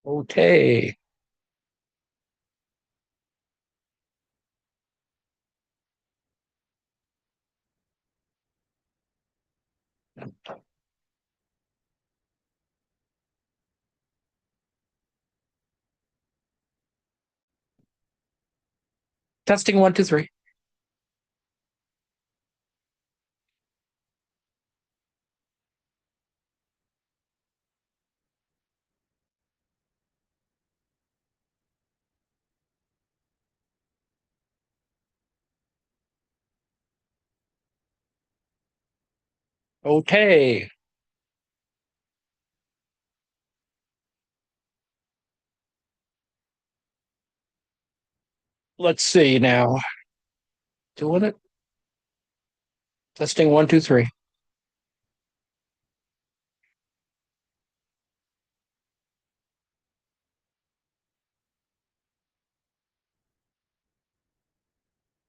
Okay. Testing one, two, three. Okay. Let's see now. Doing it. Testing one, two, three.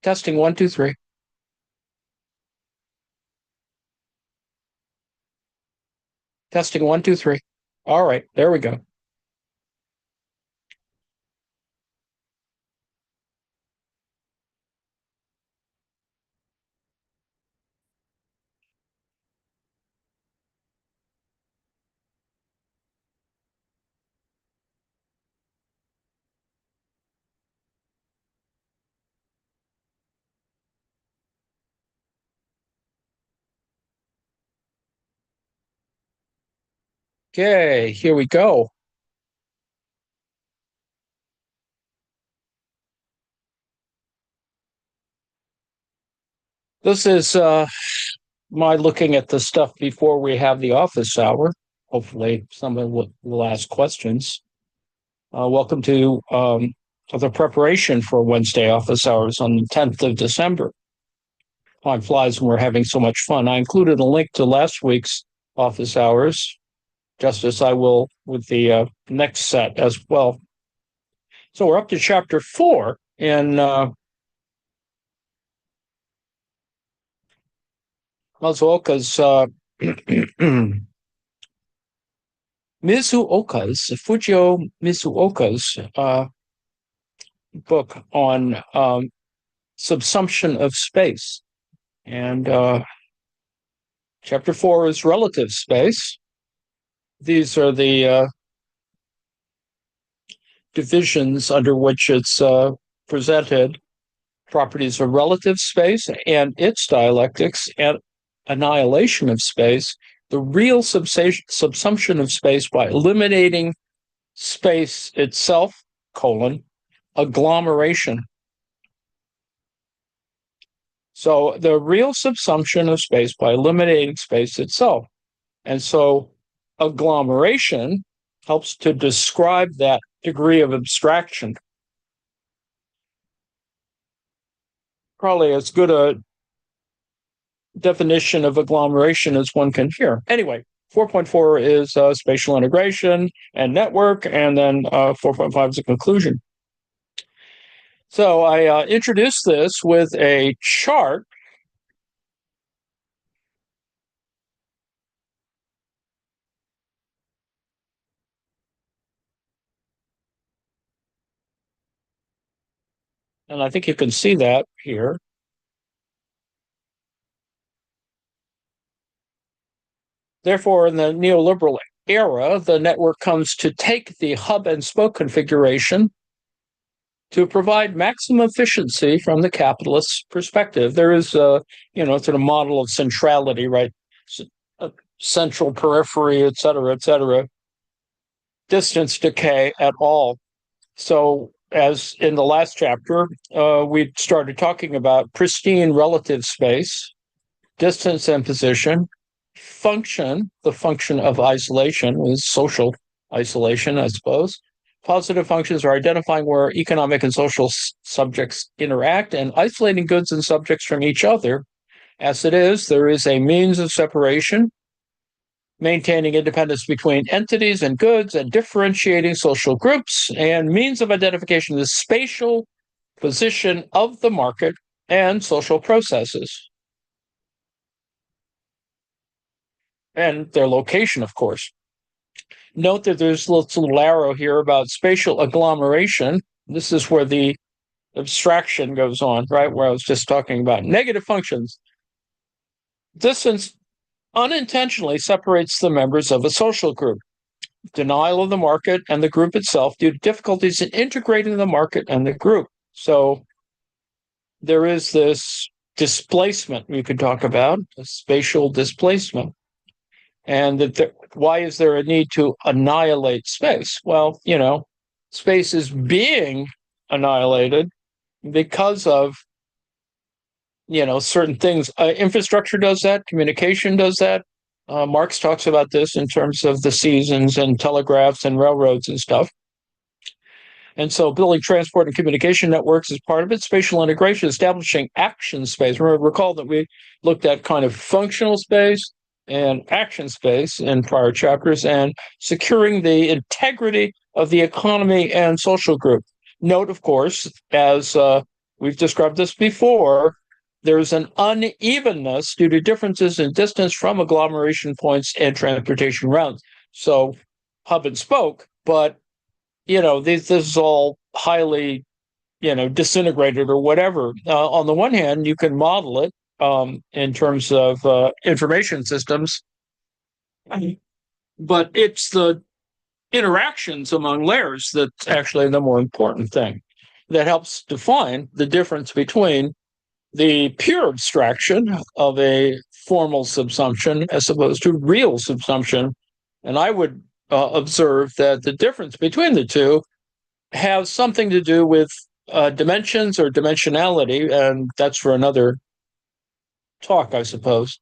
Testing one, two, three. Testing one, two, three. All right. There we go. Okay. Here we go. This is my looking at the stuff before we have the office hour. Hopefully, someone will ask questions. Welcome to the preparation for Wednesday office hours on the 10th of December. Time flies when we're having so much fun. I included a link to last week's office hours, just as I will with the next set as well. So we're up to chapter 4 in Mizuoka's Fujio Mizuoka's book on subsumption of space. And chapter 4 is relative space. These are the divisions under which it's presented: properties of relative space and its dialectics, and annihilation of space, the real subsumption of space by eliminating space itself, agglomeration. So the real subsumption of space by eliminating space itself. And so agglomeration helps to describe that degree of abstraction. Probably as good a definition of agglomeration as one can hear. Anyway, 4.4 is spatial integration and network, and then 4.5 is a conclusion. So I introduced this with a chart. And I think you can see that here. Therefore, in the neoliberal era, the network comes to take the hub and spoke configuration to provide maximum efficiency from the capitalist perspective. There is a, sort of model of centrality, right? Central, periphery, et cetera, distance decay at all. So as in the last chapter, we started talking about pristine relative space, distance and position, function, the function of isolation is social isolation, I suppose. Positive functions are identifying where economic and social subjects interact and isolating goods and subjects from each other. As it is, there is a means of separation, maintaining independence between entities and goods and differentiating social groups, and means of identification of the spatial position of the market and social processes. And their location, of course. Note that there's a little arrow here about spatial agglomeration. This is where the abstraction goes on, right? Where I was just talking about negative functions. Distance unintentionally separates the members of a social group. Denial of the market and the group itself due to difficulties in integrating the market and the group. So there is this displacement we could talk about, a spatial displacement. And why is there a need to annihilate space? Well, space is being annihilated because of certain things. Infrastructure does that. Communication does that. Marx talks about this in terms of the seasons and telegraphs and railroads and stuff. And so building transport and communication networks is part of it. Spatial integration, establishing action space. Recall that we looked at kind of functional space and action space in prior chapters, and securing the integrity of the economy and social group. Note, of course, as we've described this before, there's an unevenness due to differences in distance from agglomeration points and transportation routes. So hub and spoke, but this is all highly disintegrated or whatever. On the one hand, you can model it in terms of information systems, but it's the interactions among layers that's actually the more important thing that helps define the difference between the pure abstraction of a formal subsumption as opposed to real subsumption. And I would observe that the difference between the two has something to do with dimensions or dimensionality, and that's for another talk, I suppose.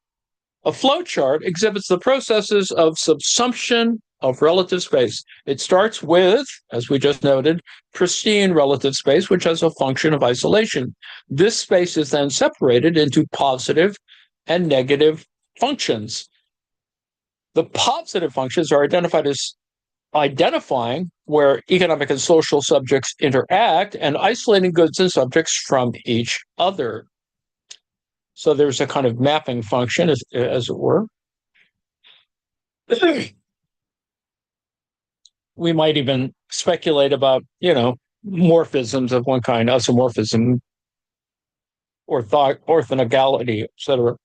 A flowchart exhibits the processes of subsumption of relative space. It starts with, as we just noted, pristine relative space, which has a function of isolation. This space is then separated into positive and negative functions. The positive functions are identified as identifying where economic and social subjects interact and isolating goods and subjects from each other. So there's a kind of mapping function, as it were. We might even speculate about, morphisms of one kind, isomorphism, orthogonality, etc.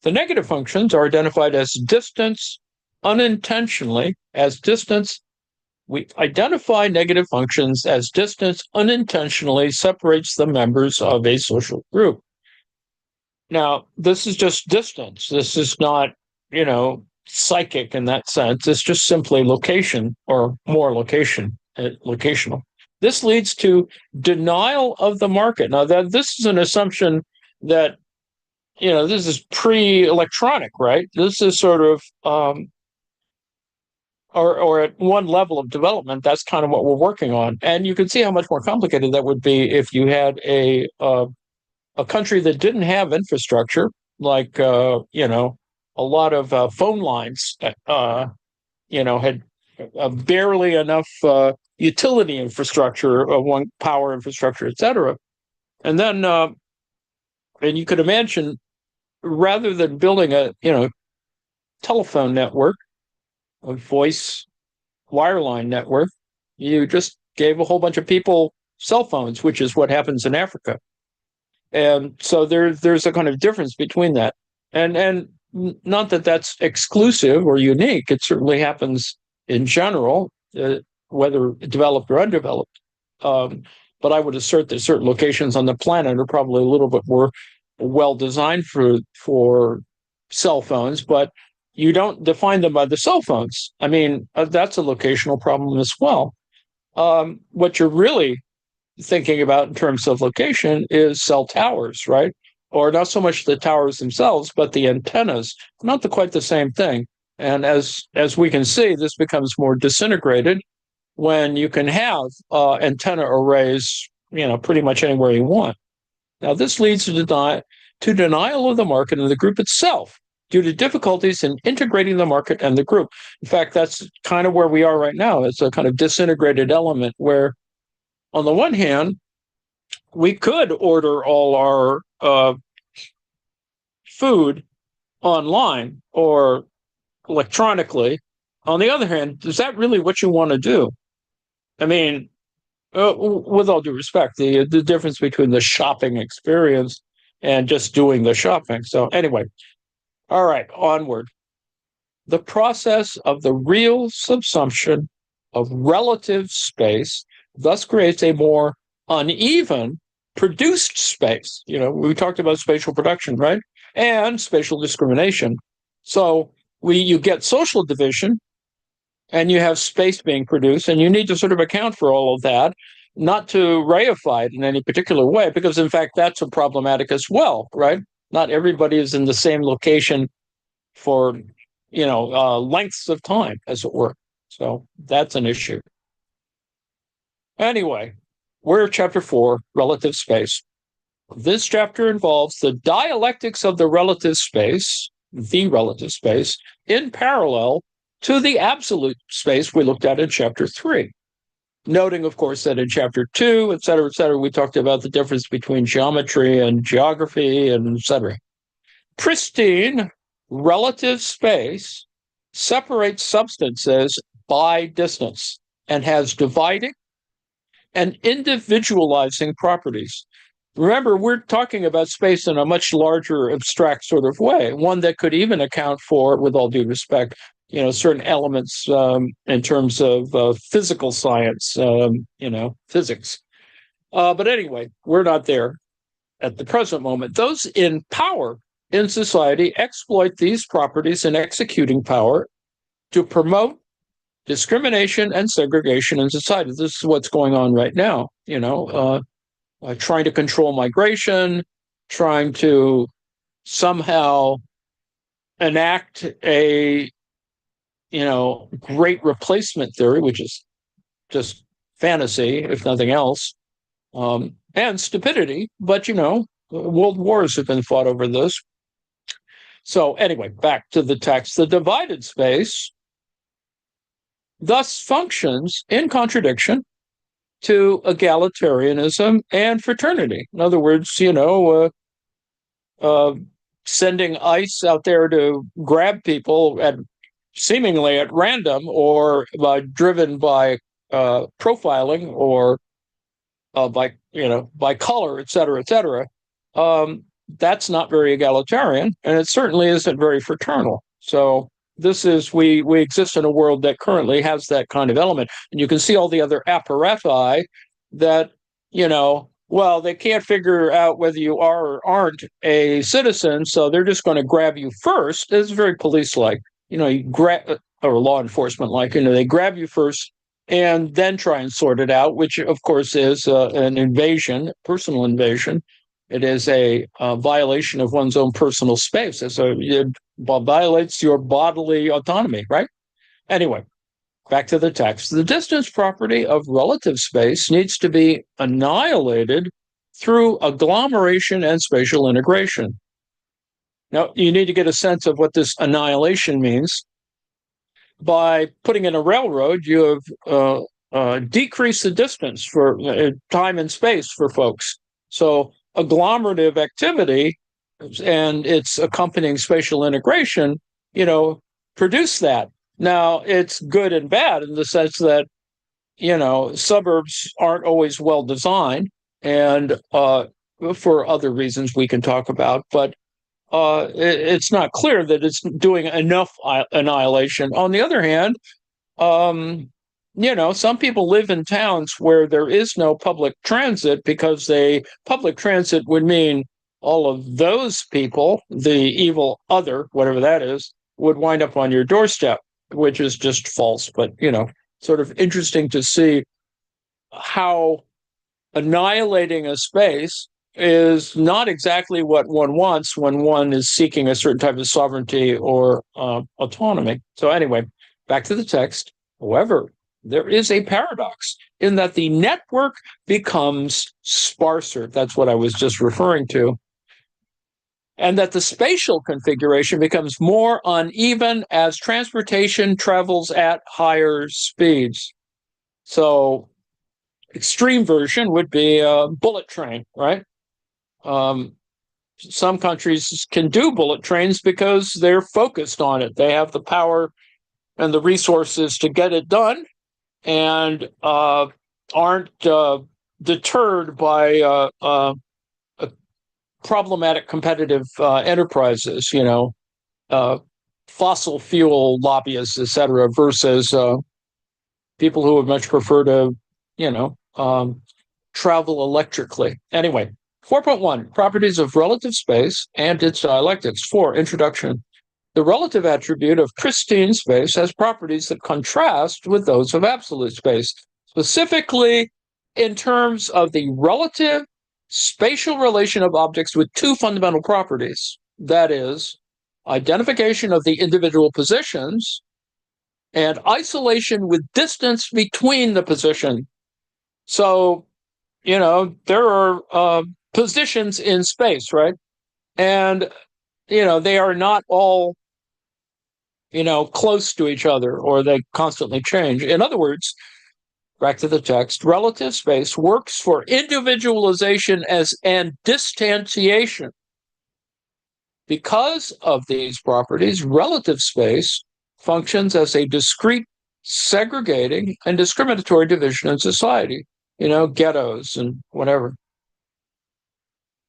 The negative functions are identified as distance unintentionally, as distance. We identify negative functions as distance unintentionally separates the members of a social group. Now, this is just distance. This is not, psychic in that sense. It's just simply location or more locational. This leads to denial of the market. Now, this is an assumption that, this is pre-electronic, right? This is sort of, or at one level of development, that's kind of what we're working on. And you can see how much more complicated that would be if you had a country that didn't have infrastructure, like, a lot of phone lines that, had barely enough utility infrastructure, one power infrastructure, et cetera. And then, and you could imagine, rather than building a, telephone network, a voice wireline network, you just gave a whole bunch of people cell phones, which is what happens in Africa. And so there's a kind of difference between that. And not that that's exclusive or unique. It certainly happens in general, whether developed or undeveloped. But I would assert that certain locations on the planet are probably a little bit more well designed for cell phones, but you don't define them by the cell phones. I mean, that's a locational problem as well. What you're really thinking about in terms of location is cell towers, right? Or not so much the towers themselves, but the antennas. Not quite the same thing. And as we can see, this becomes more disintegrated when you can have antenna arrays, pretty much anywhere you want. Now, this leads to denial of the market and the group itself due to difficulties in integrating the market and the group. In fact, that's kind of where we are right now. It's a kind of disintegrated element where, on the one hand, we could order all our food online or electronically, On the other hand, is that really what you want to do? I mean, with all due respect, the difference between the shopping experience and just doing the shopping. So anyway, all right, onward. The process of the real subsumption of relative space thus creates a more uneven produced space. We talked about spatial production, right? And spatial discrimination. So you get social division and you have space being produced, and you need to sort of account for all of that, not to reify it in any particular way, because in fact, that's a problematic as well, right? Not everybody is in the same location for lengths of time, as it were. So that's an issue. Anyway, we're chapter 4, relative space. This chapter involves the dialectics of the relative space, in parallel to the absolute space we looked at in chapter 3. Noting, of course, that in chapter 2, et cetera, we talked about the difference between geometry and geography, and et cetera. Pristine relative space separates substances by distance and has dividing and individualizing properties. Remember, we're talking about space in a much larger, abstract sort of way, one that could even account for, with all due respect, certain elements in terms of physical science, physics. But anyway, we're not there at the present moment. Those in power in society exploit these properties in executing power to promote discrimination and segregation in society. This is what's going on right now, trying to control migration, trying to somehow enact a great replacement theory, which is just fantasy, if nothing else, and stupidity. But, world wars have been fought over this. So anyway, back to the text. The divided space thus functions in contradiction to egalitarianism and fraternity. In other words, sending ICE out there to grab people seemingly at random, or driven by profiling, or by color, et cetera, that's not very egalitarian, and it certainly isn't very fraternal. So we exist in a world that currently has that kind of element, and you can see all the other apparati that they can't figure out whether you are or aren't a citizen, so they're just going to grab you first. It's very police-like. You grab, or law enforcement like, they grab you first and then try and sort it out, which of course is an invasion, personal invasion. It is a violation of one's own personal space. So it violates your bodily autonomy, right? Anyway, back to the text. The distance property of relative space needs to be annihilated through agglomeration and spatial integration. Now, you need to get a sense of what this annihilation means. By putting in a railroad, you have decreased the distance for time and space for folks. So agglomerative activity and its accompanying spatial integration, produce that. Now, it's good and bad in the sense that, suburbs aren't always well designed, and for other reasons we can talk about, but it's not clear that it's doing enough annihilation. On the other hand, some people live in towns where there is no public transit, because public transit would mean all of those people, the evil other, whatever that is, would wind up on your doorstep, which is just false. But, sort of interesting to see how annihilating a space is not exactly what one wants when one is seeking a certain type of sovereignty or autonomy. So anyway, back to the text. However, there is a paradox in that the network becomes sparser. That's what I was just referring to. And that the spatial configuration becomes more uneven as transportation travels at higher speeds. So extreme version would be a bullet train, right? Some countries can do bullet trains because they're focused on it. They have the power and the resources to get it done, and aren't deterred by problematic competitive enterprises, fossil fuel lobbyists, et cetera, versus people who would much prefer to, travel electrically. Anyway, 4.1, properties of relative space and its dialectics. 4, introduction. The relative attribute of pristine space has properties that contrast with those of absolute space, specifically in terms of the relative spatial relation of objects with two fundamental properties. That is, identification of the individual positions and isolation with distance between the position. So, there are positions in space, right? And, they are not all, close to each other, or they constantly change. In other words, back to the text, relative space works for individualization and distantiation. Because of these properties, relative space functions as a discrete, segregating, and discriminatory division in society, ghettos and whatever.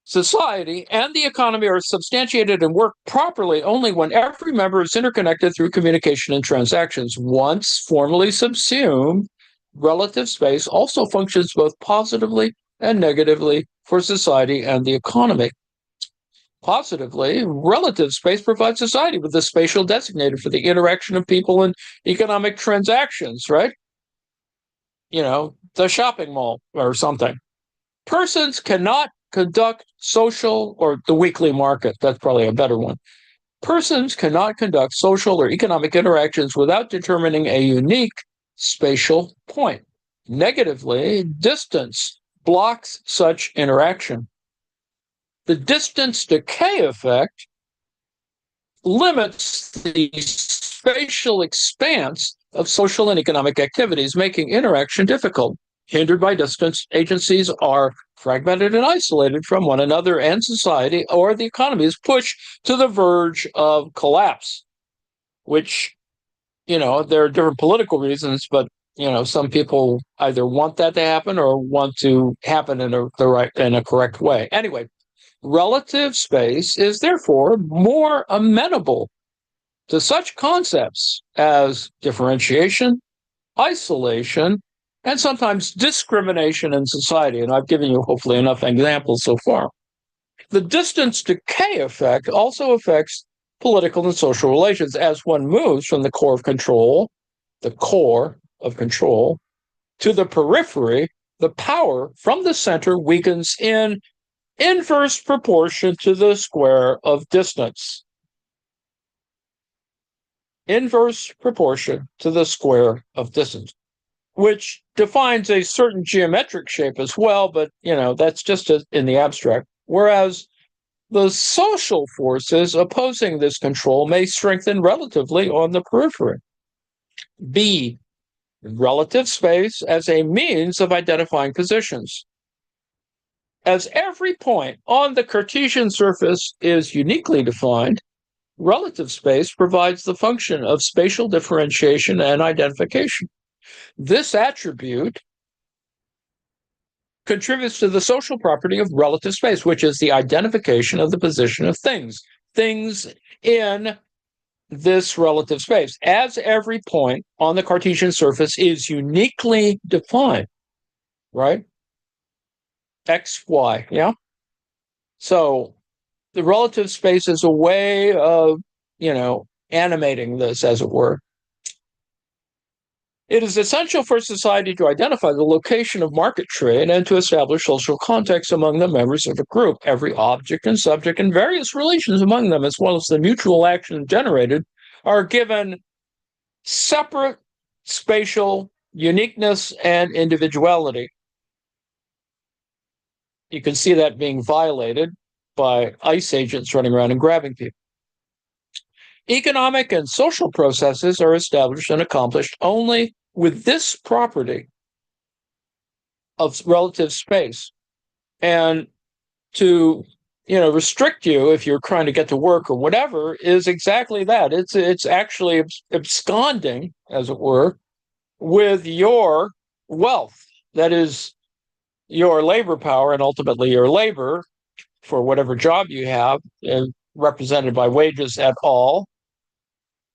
Society and the economy are substantiated and work properly only when every member is interconnected through communication and transactions. Once formally subsumed, relative space also functions both positively and negatively for society and the economy. Positively, relative space provides society with a spatial designator for the interaction of people in economic transactions, right? The shopping mall or something. Persons cannot conduct social, or the weekly market, that's probably a better one. Persons cannot conduct social or economic interactions without determining a unique spatial point. Negatively, distance blocks such interaction. The distance decay effect limits the spatial expanse of social and economic activities, making interaction difficult. Hindered by distance, agencies are fragmented and isolated from one another, and society or the economy is pushed to the verge of collapse, which, there are different political reasons, but, some people either want that to happen or want to happen in a correct way. Anyway, relative space is therefore more amenable to such concepts as differentiation, isolation, and sometimes discrimination in society. And I've given you hopefully enough examples so far. The distance decay effect also affects political and social relations as one moves from the core of control, to the periphery. The power from the center weakens in inverse proportion to the square of distance. Inverse proportion to the square of distance, which defines a certain geometric shape as well, but, that's just in the abstract. Whereas the social forces opposing this control may strengthen relatively on the periphery. B, relative space as a means of identifying positions. As every point on the Cartesian surface is uniquely defined, relative space provides the function of spatial differentiation and identification. This attribute contributes to the social property of relative space, which is the identification of the position of things in this relative space. As every point on the Cartesian surface is uniquely defined, right? X, Y, yeah? So the relative space is a way of, animating this, as it were. It is essential for society to identify the location of market trade and to establish social context among the members of a group. Every object and subject and various relations among them, as well as the mutual action generated, are given separate spatial uniqueness and individuality. You can see that being violated by ICE agents running around and grabbing people. Economic and social processes are established and accomplished only with this property of relative space. And to restrict you if you're trying to get to work or whatever is exactly that. It's actually absconding, as it were, with your wealth. That is your labor power and ultimately your labor for whatever job you have, represented by wages at all,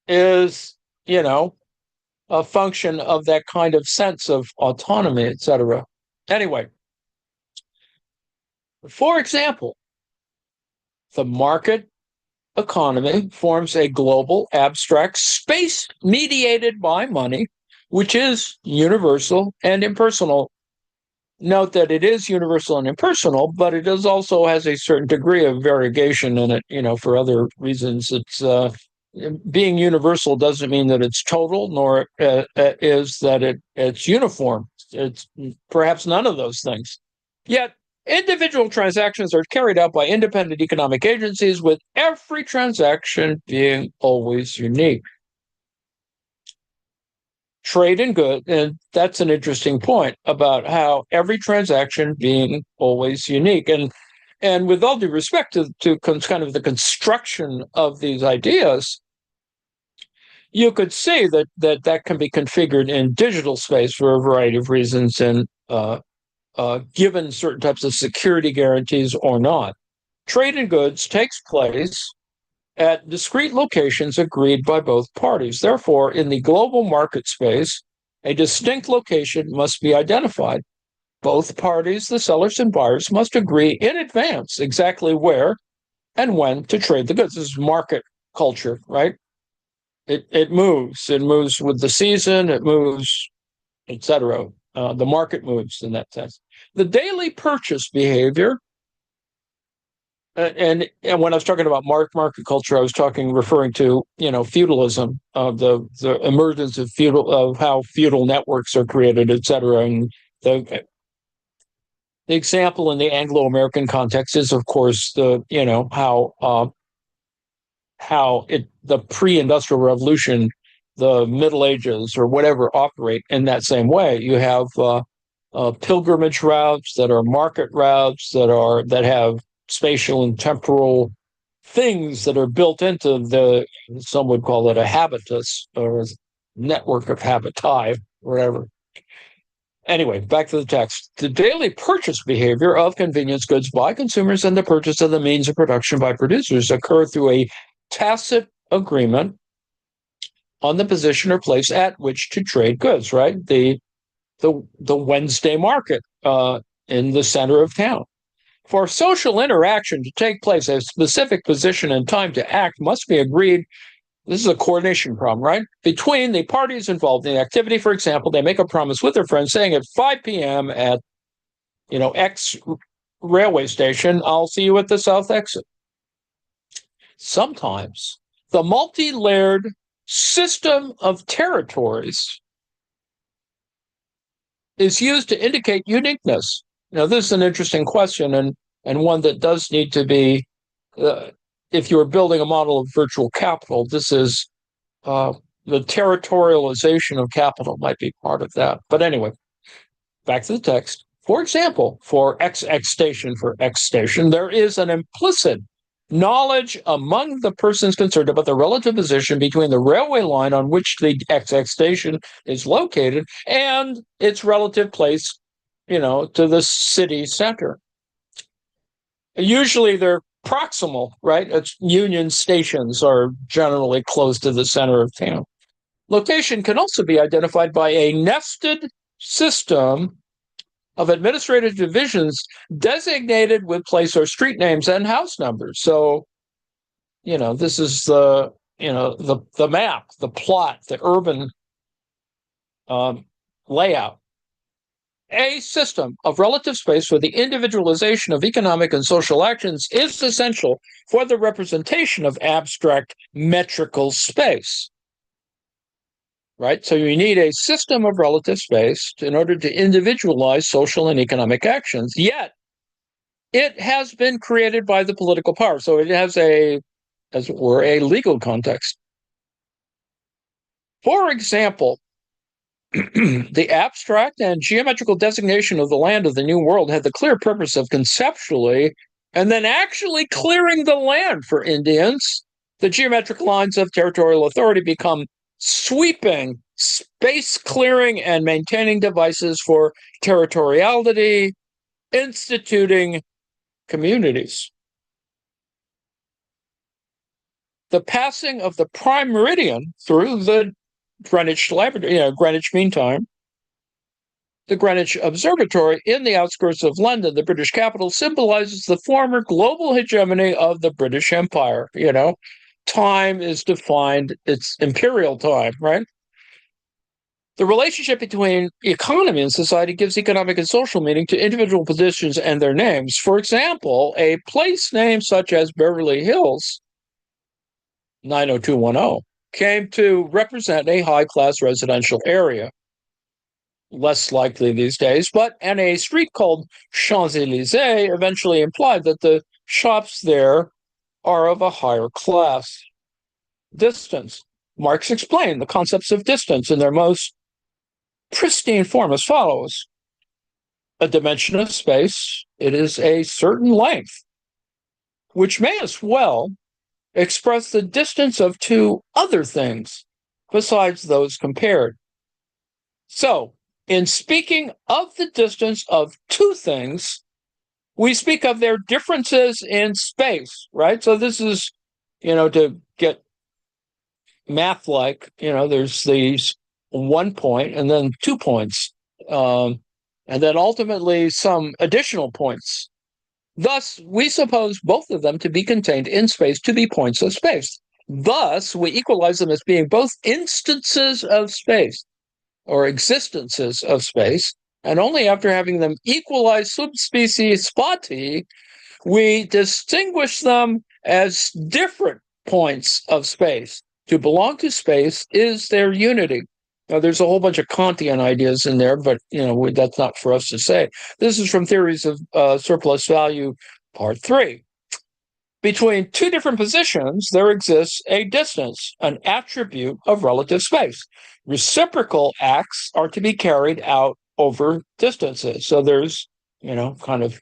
is, a function of that kind of sense of autonomy, etc. Anyway, for example, the market economy forms a global abstract space mediated by money, which is universal and impersonal. Note that it is universal and impersonal, but it also has a certain degree of variegation in it, for other reasons. It's being universal doesn't mean that it's total, nor is that it's uniform. It's perhaps none of those things. Yet, individual transactions are carried out by independent economic agencies, with every transaction being always unique. Trade in goods, and that's an interesting point about how every transaction being always unique. And with all due respect to kind of the construction of these ideas, you could see that can be configured in digital space for a variety of reasons, and given certain types of security guarantees or not. Trade in goods takes place at discrete locations agreed by both parties. Therefore, in the global market space, a distinct location must be identified. Both parties, the sellers and buyers, must agree in advance exactly where and when to trade the goods. This is market culture, right? It moves. It moves with the season. It moves, etc. The market moves in that sense. The daily purchase behavior, and when I was talking about market culture, I was referring to feudalism, the emergence of how feudal networks are created, etc. And the example in the Anglo-American context is, of course, the the pre-industrial revolution, the Middle Ages, or whatever, operate in that same way. You have pilgrimage routes that are market routes that have spatial and temporal things that are built into some would call it a habitus or a network of habitae, whatever. Anyway, back to the text. The daily purchase behavior of convenience goods by consumers and the purchase of the means of production by producers occur through a tacit agreement on the position or place at which to trade goods, right? The Wednesday market in the center of town. For social interaction to take place, a specific position and time to act must be agreed. This is a coordination problem, right? Between the parties involved in the activity. For example, they make a promise with their friends saying at 5 p.m. at, X railway station, I'll see you at the south exit. Sometimes the multi-layered system of territories is used to indicate uniqueness. This is an interesting question, and one that does need to be, if you're building a model of virtual capital, this is the territorialization of capital might be part of that. But anyway, back to the text. For example, for XX station, there is an implicit knowledge among the persons concerned about the relative position between the railway line on which the XX station is located and its relative place, to the city center. Usually they're proximal, right? Union stations are generally close to the center of town. Location can also be identified by a nested system of administrative divisions designated with place or street names and house numbers. So, this is the map, the plot, the urban layout. A system of relative space for the individualization of economic and social actions is essential for the representation of abstract metrical space. Right? So you need a system of relative space in order to individualize social and economic actions. Yet, it has been created by the political power. So it has as it were, a legal context. For example, the abstract and geometrical designation of the land of the New World had the clear purpose of conceptually and then actually clearing the land for Indians, the geometric lines of territorial authority become sweeping, space clearing and maintaining devices for territoriality, instituting communities. The passing of the prime meridian through the Greenwich Laboratory, Greenwich Mean Time, the Greenwich Observatory in the outskirts of London, the British capital, symbolizes the former global hegemony of the British Empire. Time is defined, it's imperial time, right? The relationship between economy and society gives economic and social meaning to individual positions and their names. For example, a place name such as Beverly Hills, 90210, came to represent a high-class residential area. Less likely these days, and a street called Champs-Élysées eventually implied that the shops there are of a higher class. Distance. Marx explained the concepts of distance in their most pristine form as follows. A dimension of space, it is a certain length, which may as well express the distance of two other things besides those compared. So, in speaking of the distance of two things, we speak of their differences in space, right? So this is, to get math-like, there's these 1 point and then 2 points, and then ultimately some additional points. Thus, we suppose both of them to be contained in space to be points of space. Thus, we equalize them as being both instances of space, or existences of space, and only after having them equalize subspecies spati, we distinguish them as different points of space. To belong to space is their unity. Now, there's a whole bunch of Kantian ideas in there, but that's not for us to say. This is from Theories of Surplus Value, Part 3. Between two different positions, there exists a distance, an attribute of relative space. Reciprocal acts are to be carried out over distances. So there's, kind of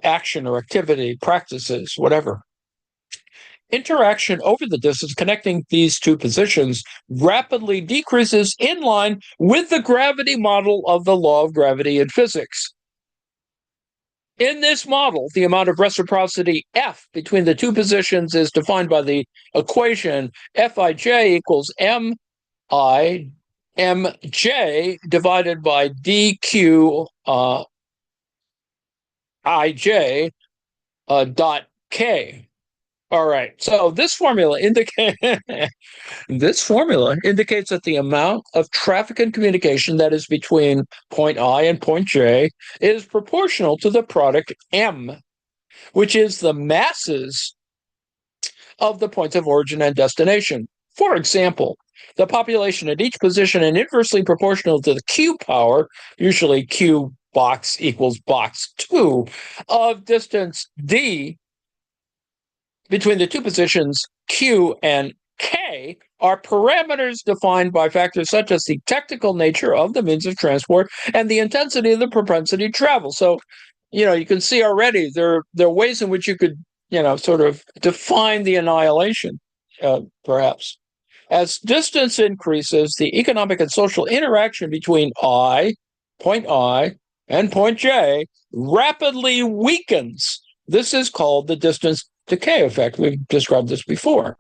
action or activity, practices, whatever. Interaction over the distance connecting these two positions rapidly decreases in line with the gravity model of the law of gravity in physics. In this model, the amount of reciprocity F between the two positions is defined by the equation Fij equals MI mj divided by dq ij dot k. All right, so this formula indicates that the amount of traffic and communication that is between point I and point J is proportional to the product M, which is the masses of the points of origin and destination. For example, the population at each position is inversely proportional to the Q power, usually Q box equals box 2, of distance D between the two positions Q and K are parameters defined by factors such as the technical nature of the means of transport and the intensity of the propensity to travel. So, you can see already there are ways in which you could, sort of define the annihilation, perhaps. As distance increases, the economic and social interaction between point I, and point J rapidly weakens. This is called the distance decay effect. We've described this before.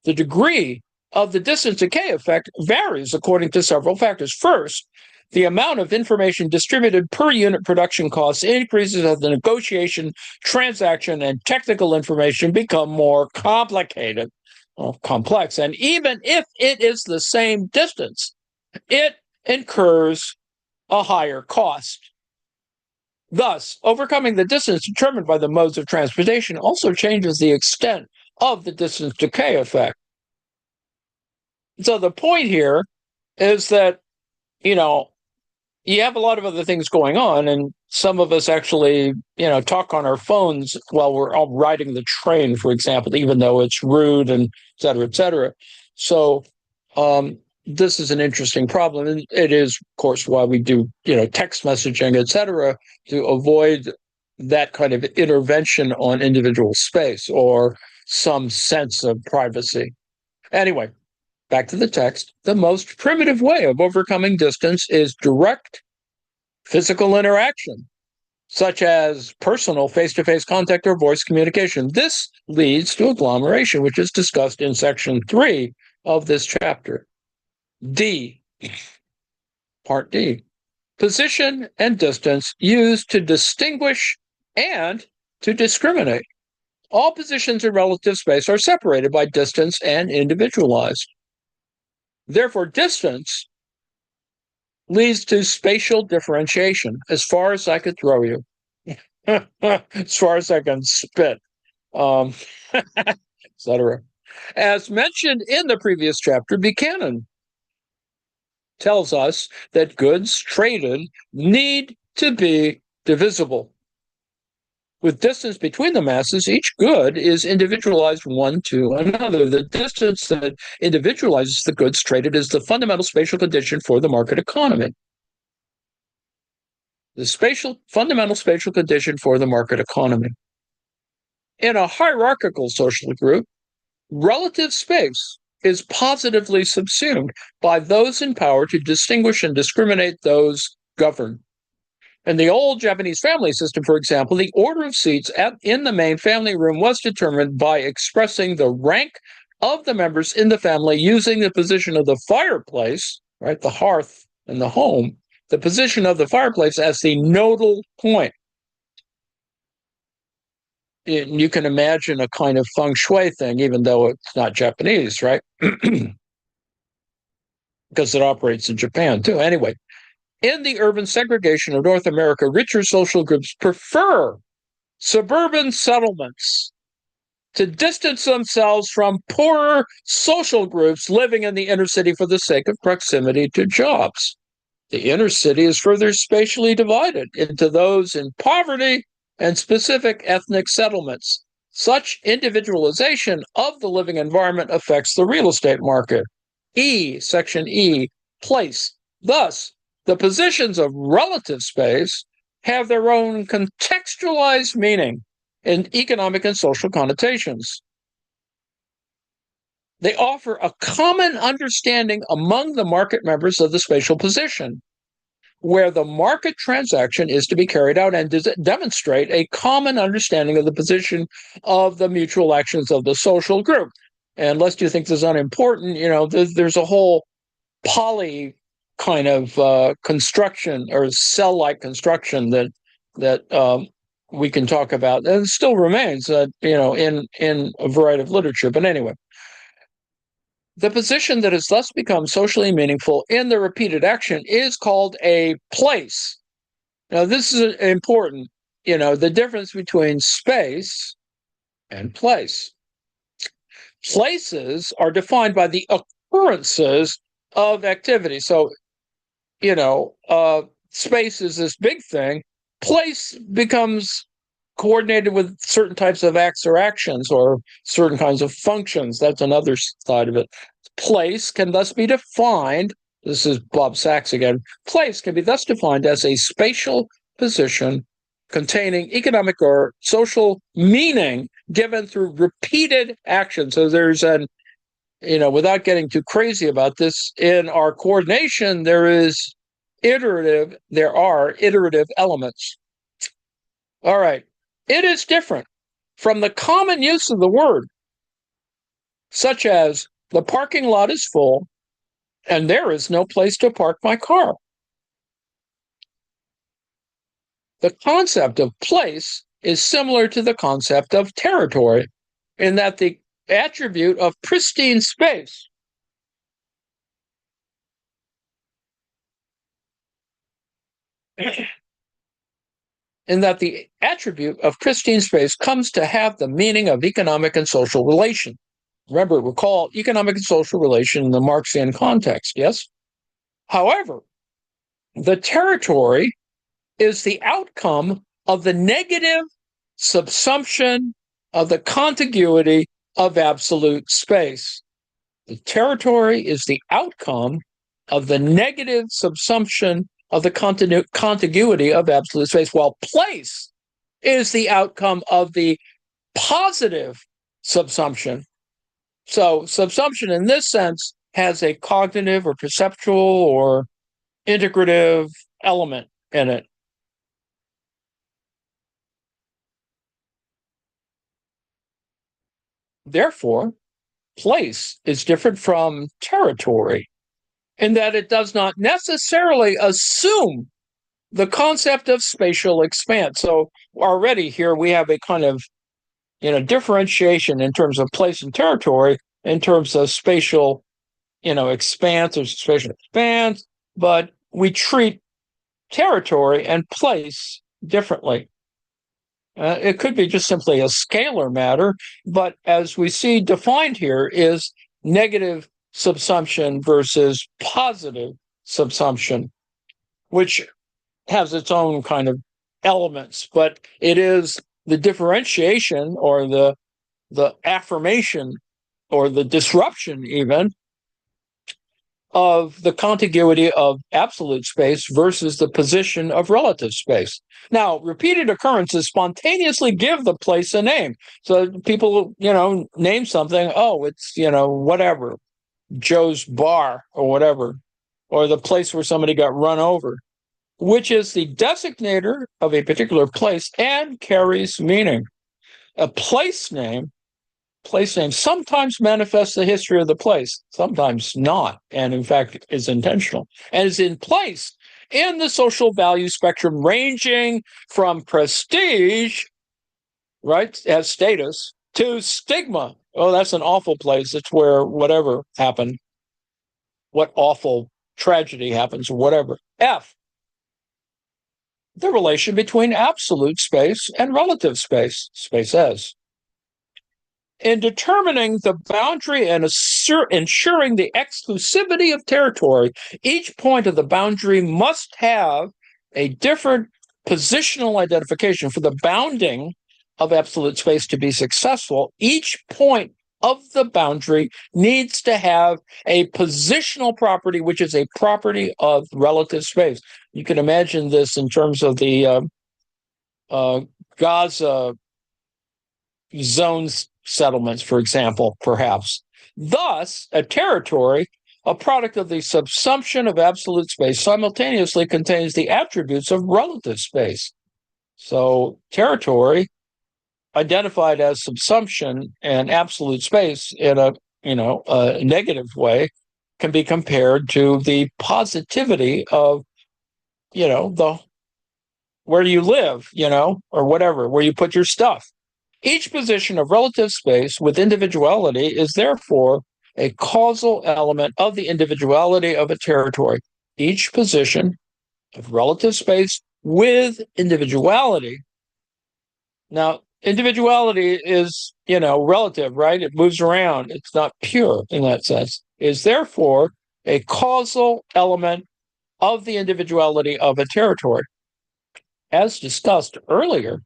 The degree of the distance decay effect varies according to several factors. First, the amount of information distributed per unit production costs increases as the negotiation, transaction, and technical information become more complicated or complex. And even if it is the same distance, it incurs a higher cost. Thus, overcoming the distance determined by the modes of transportation also changes the extent of the distance decay effect. So the point here is that, you have a lot of other things going on, and some of us actually, talk on our phones while we're all riding the train, for example, even though it's rude and et cetera, et cetera. So this is an interesting problem. And it is, of course, why we do, text messaging, et cetera, to avoid that kind of intervention on individual space or some sense of privacy. Anyway, back to the text. The most primitive way of overcoming distance is direct physical interaction, such as personal face-to-face contact or voice communication. This leads to agglomeration, which is discussed in section 3 of this chapter. D, part D, position and distance used to distinguish and to discriminate. All positions in relative space are separated by distance and individualized. Therefore, distance leads to spatial differentiation, as far as I could throw you, as far as I can spit, etc. As mentioned in the previous chapter, Buchanan tells us that goods traded need to be divisible. With distance between the masses, each good is individualized one to another. The distance that individualizes the goods traded is the fundamental spatial condition for the market economy. The fundamental spatial condition for the market economy. In a hierarchical social group, relative space is positively subsumed by those in power to distinguish and discriminate those governed. In the old Japanese family system, for example, the order of seats in the main family room was determined by expressing the rank of the members in the family using the position of the fireplace, right, the hearth in the home, the position of the fireplace as the nodal point. You can imagine a kind of feng shui thing, even though it's not Japanese, right? Because it operates in Japan, too. Anyway, in the urban segregation of North America, richer social groups prefer suburban settlements to distance themselves from poorer social groups living in the inner city for the sake of proximity to jobs. The inner city is further spatially divided into those in poverty and specific ethnic settlements. Such individualization of the living environment affects the real estate market. Section E, place. Thus, the positions of relative space have their own contextualized meaning in economic and social connotations. They offer a common understanding among the market members of the spatial position, where the market transaction is to be carried out, and demonstrate a common understanding of the position of the mutual actions of the social group. And lest you think this is unimportant, there's a whole poly kind of construction or cell-like construction that we can talk about, and it still remains, in a variety of literature. But anyway, the position that has thus become socially meaningful in the repeated action is called a place. Now, this is important, the difference between space and place. Places are defined by the occurrences of activity. So, space is this big thing. Place becomes coordinated with certain types of acts or actions or certain kinds of functions. That's another side of it. Place can thus be defined, this is Bob Sachs again, place can be thus defined as a spatial position containing economic or social meaning given through repeated action. So there's without getting too crazy about this, in our coordination, there are iterative elements. All right. It is different from the common use of the word, such as the parking lot is full and there is no place to park my car. The concept of place is similar to the concept of territory, in that the attribute of pristine space comes to have the meaning of economic and social relation. Remember, recall economic and social relation in the Marxian context, yes? However, the territory is the outcome of the negative subsumption of the contiguity of absolute space. The territory is the outcome of the negative subsumption of the contiguity of absolute space, while place is the outcome of the positive subsumption. So subsumption in this sense has a cognitive or perceptual or integrative element in it. Therefore, place is different from territory in that it does not necessarily assume the concept of spatial expanse. So already here we have a kind of differentiation in terms of place and territory, in terms of spatial expanse or spatial expanse, but we treat territory and place differently. It could be just simply a scalar matter, but as we see defined here is negative subsumption versus positive subsumption, which has its own kind of elements, but it is the differentiation or the affirmation or the disruption even of the contiguity of absolute space versus the position of relative space. Now, repeated occurrences spontaneously give the place a name. So people, name something, oh, it's, whatever, Joe's Bar or whatever, or the place where somebody got run over, which is the designator of a particular place and carries meaning. A place name sometimes manifests the history of the place, sometimes not, and in fact is intentional, and is in place in the social value spectrum ranging from prestige, right, as status, to stigma. Oh, that's an awful place. It's where whatever happened, what awful tragedy happens, or whatever. F, the relation between absolute space and relative space, space S. In determining the boundary and ensuring the exclusivity of territory, each point of the boundary must have a different positional identification. For the bounding of absolute space to be successful, each point of the boundary needs to have a positional property, which is a property of relative space. You can imagine this in terms of the Gaza zones settlements, for example, perhaps. Thus, a territory, a product of the subsumption of absolute space, simultaneously contains the attributes of relative space. So territory, identified as subsumption and absolute space in a negative way, can be compared to the positivity of the where you live, or whatever, where you put your stuff. Each position of relative space with individuality is therefore a causal element of the individuality of a territory. Each position of relative space with individuality. Now, individuality is, relative, right? It moves around. It's not pure in that sense. Is therefore a causal element of the individuality of a territory. As discussed earlier,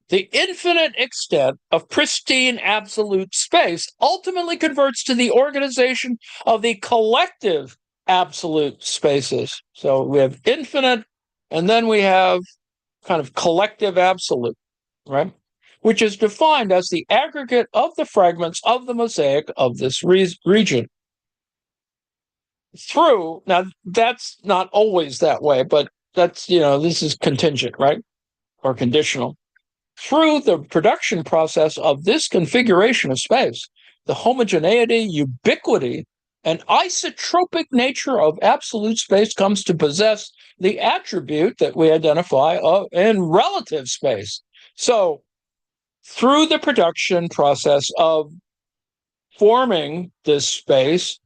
the infinite extent of pristine absolute space ultimately converts to the organization of the collective absolute spaces. So we have infinite, and then we have kind of collective absolute, right? Which is defined as the aggregate of the fragments of the mosaic of this region. Now that's not always that way, but that's, this is contingent, right? Or conditional. Through the production process of this configuration of space, the homogeneity, ubiquity, and isotropic nature of absolute space comes to possess the attribute that we identify in relative space. So, through the production process of forming this space,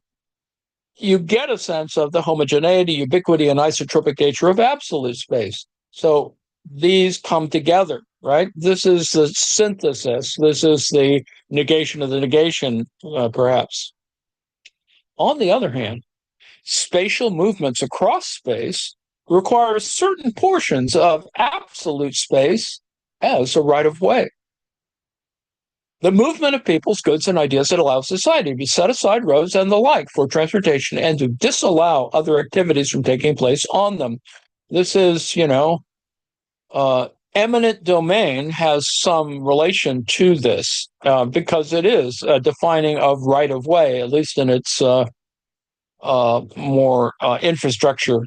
you get a sense of the homogeneity, ubiquity, and isotropic nature of absolute space. So, these come together, right? This is the synthesis. This is the negation of the negation, perhaps. On the other hand, spatial movements across space require certain portions of absolute space as a right-of-way. The movement of people's goods and ideas that allows society to set aside roads and the like for transportation and to disallow other activities from taking place on them. This is, eminent domain has some relation to this because it is a defining of right of way, at least in its more infrastructure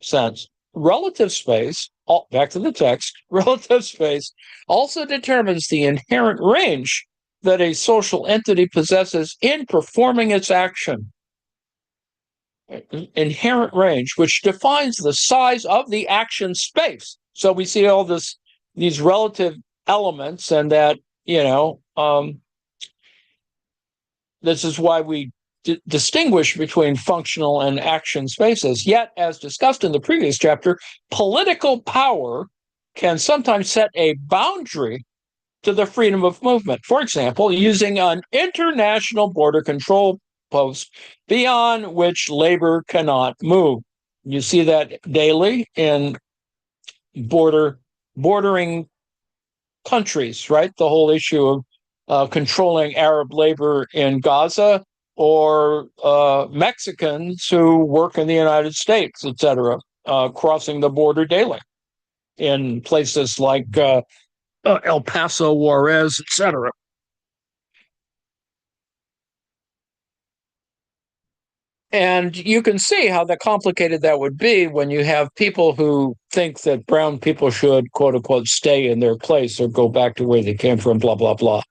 sense. Relative space, back to the text, relative space also determines the inherent range that a social entity possesses in performing its action. Inherent range, which defines the size of the action space. So we see all these relative elements, and that, this is why we distinguish between functional and action spaces. Yet, as discussed in the previous chapter, political power can sometimes set a boundary to the freedom of movement. For example, using an international border control post beyond which labor cannot move. You see that daily in bordering countries, right? The whole issue of controlling Arab labor in Gaza, or Mexicans who work in the United States, et cetera, crossing the border daily in places like El Paso, Juarez, et cetera. And you can see how complicated that would be when you have people who think that brown people should, quote unquote, stay in their place or go back to where they came from, blah, blah, blah.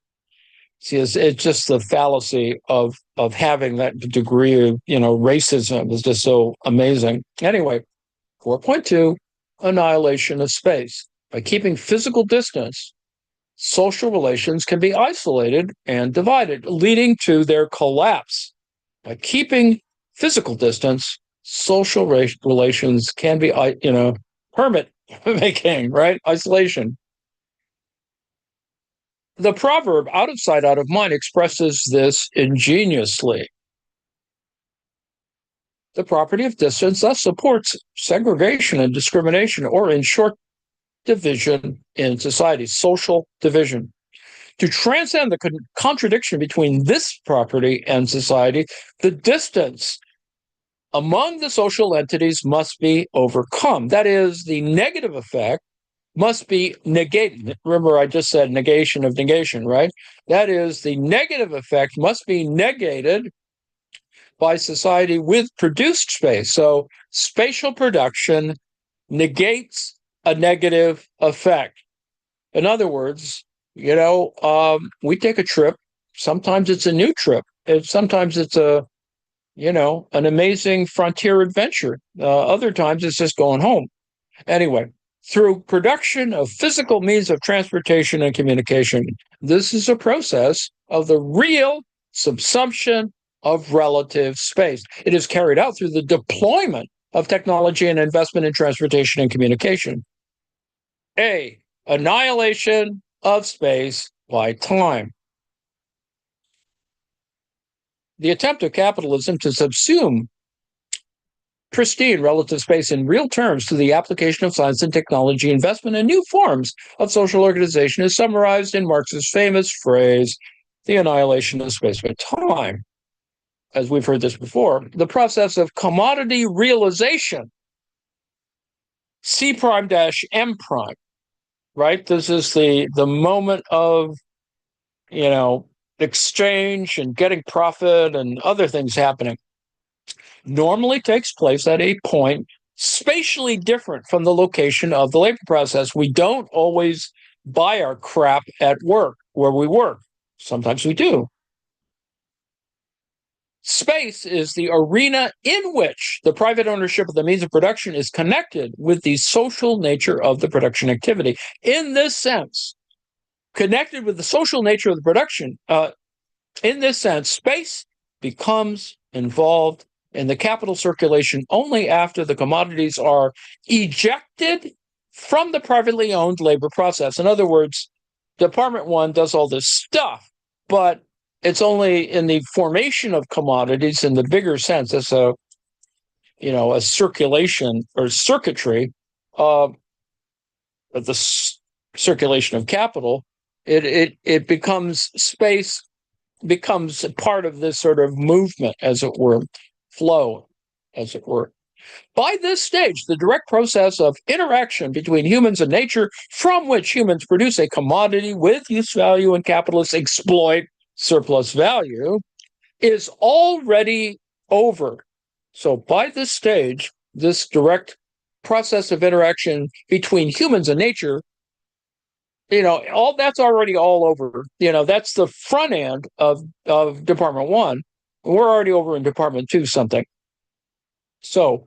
See, it's just the fallacy of having that degree of, racism is just so amazing. Anyway, 4.2, annihilation of space. By keeping physical distance, social relations can be isolated and divided, leading to their collapse. By keeping physical distance, social relations can be, hermit making, right? Isolation. The proverb, out of sight, out of mind, expresses this ingeniously. The property of distance thus supports segregation and discrimination, or in short, division in society, social division. To transcend the contradiction between this property and society, the distance among the social entities must be overcome. That is, the negative effect must be negated. Remember, I just said negation of negation, right? That is, the negative effect must be negated by society with produced space. So spatial production negates a negative effect. In other words, we take a trip. Sometimes it's a new trip. Sometimes it's an amazing frontier adventure. Other times it's just going home. Anyway, through production of physical means of transportation and communication, this is a process of the real subsumption of relative space. It is carried out through the deployment of technology and investment in transportation and communication. A, annihilation of space by time. The attempt of capitalism to subsume pristine relative space in real terms through the application of science and technology, investment in new forms of social organization is summarized in Marx's famous phrase, the annihilation of space by time. As we've heard this before, the process of commodity realization, C prime dash M prime, right? This is the moment of, exchange and getting profit and other things happening. Normally takes place at a point spatially different from the location of the labor process. We don't always buy our crap at work where we work. Sometimes we do. Space is the arena in which the private ownership of the means of production is connected with the social nature of the production activity. In this sense, connected with the social nature of the production, in this sense, space becomes involved in the capital circulation only after the commodities are ejected from the privately owned labor process. In other words, Department 1 does all this stuff, but it's only in the formation of commodities in the bigger sense as a circulation or circuitry of the circulation of capital. It becomes space, becomes part of this sort of movement, as it were, flow, as it were. By this stage, the direct process of interaction between humans and nature, from which humans produce a commodity with use value and capitalists exploit surplus value, is already over. So by this stage, this direct process of interaction between humans and nature, all that's already all over. That's the front end of Department 1. We're already over in Department 2 something. So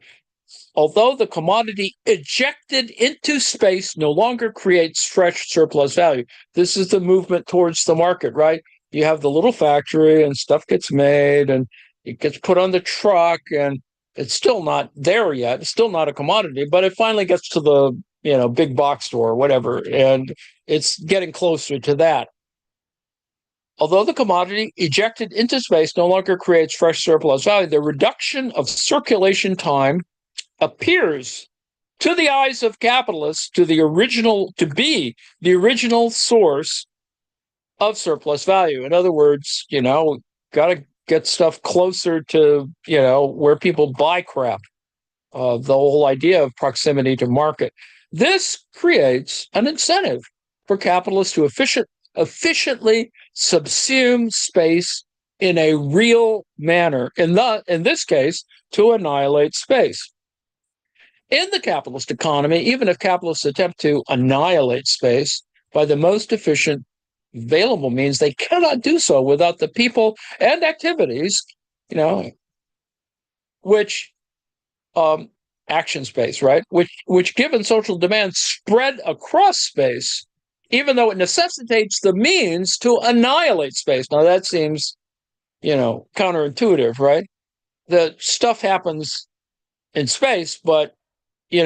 although the commodity ejected into space no longer creates fresh surplus value, this is the movement towards the market, right? You have the little factory and stuff gets made and it gets put on the truck and it's still not there yet. It's still not a commodity, but it finally gets to the, big box store or whatever, and it's getting closer to that. Although the commodity ejected into space no longer creates fresh surplus value, the reduction of circulation time appears to the eyes of capitalists to be the original source of surplus value. In other words, got to get stuff closer to, where people buy crap. The whole idea of proximity to market. This creates an incentive for capitalists to efficiently subsume space in a real manner. In this case, to annihilate space. In the capitalist economy, even if capitalists attempt to annihilate space by the most efficient available means, they cannot do so without the people and activities, which action space, right? Which given social demands spread across space, even though it necessitates the means to annihilate space. Now that seems, counterintuitive, right? The stuff happens in space, but you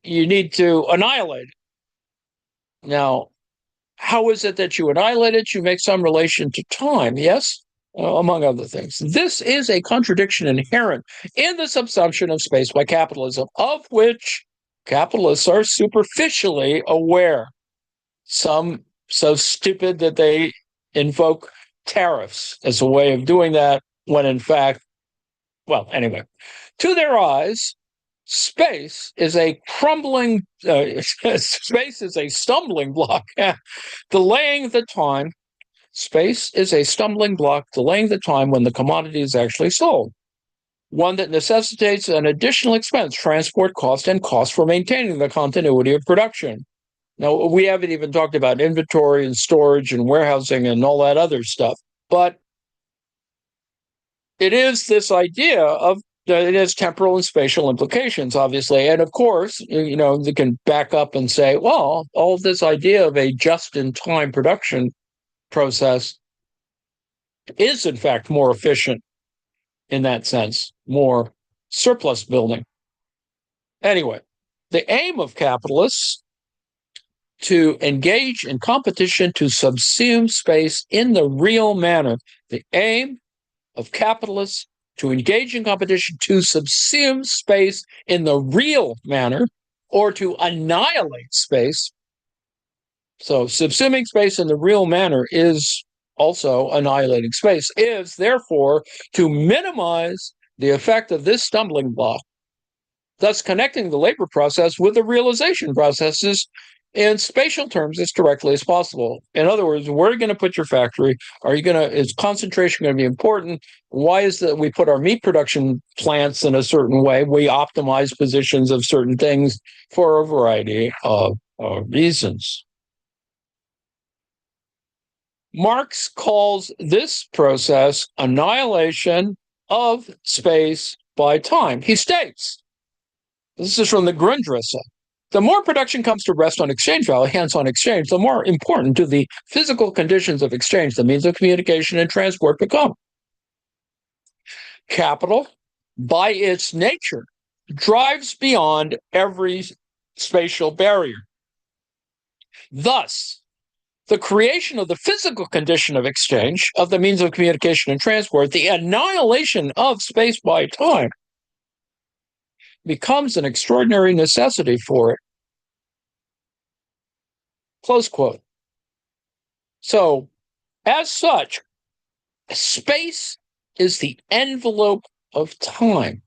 need to annihilate it. Now, how is it that you annihilate it? You make some relation to time, yes? Among other things. This is a contradiction inherent in the subsumption of space by capitalism, of which capitalists are superficially aware. Some so stupid that they invoke tariffs as a way of doing that, when in fact, well, anyway, to their eyes, space is a stumbling block, delaying the time. Space is a stumbling block, delaying the time when the commodity is actually sold. One that necessitates an additional expense, transport cost, and cost for maintaining the continuity of production. Now, we haven't even talked about inventory and storage and warehousing and all that other stuff, but it is this idea of it has temporal and spatial implications, obviously. And of course, they can back up and say, well, all this idea of a just-in-time production process is, in fact, more efficient in that sense, more surplus building. Anyway, the aim of capitalists to engage in competition to subsume space in the real manner. The aim of capitalists to engage in competition to subsume space in the real manner, or to annihilate space. So subsuming space in the real manner is also annihilating space, is therefore to minimize the effect of this stumbling block, thus connecting the labor process with the realization processes in spatial terms as directly as possible. In other words, where are you going to put your factory? Is concentration going to be important? Why is that we put our meat production plants in a certain way? We optimize positions of certain things for a variety of reasons. Marx calls this process annihilation of space by time. He states, this is from the Grundrisse, the more production comes to rest on exchange value, hence on exchange, the more important do the physical conditions of exchange, the means of communication and transport, become. Capital, by its nature, drives beyond every spatial barrier. Thus, the creation of the physical condition of exchange, of the means of communication and transport, the annihilation of space by time, becomes an extraordinary necessity for it. Close quote. So, as such, space is the envelope of time.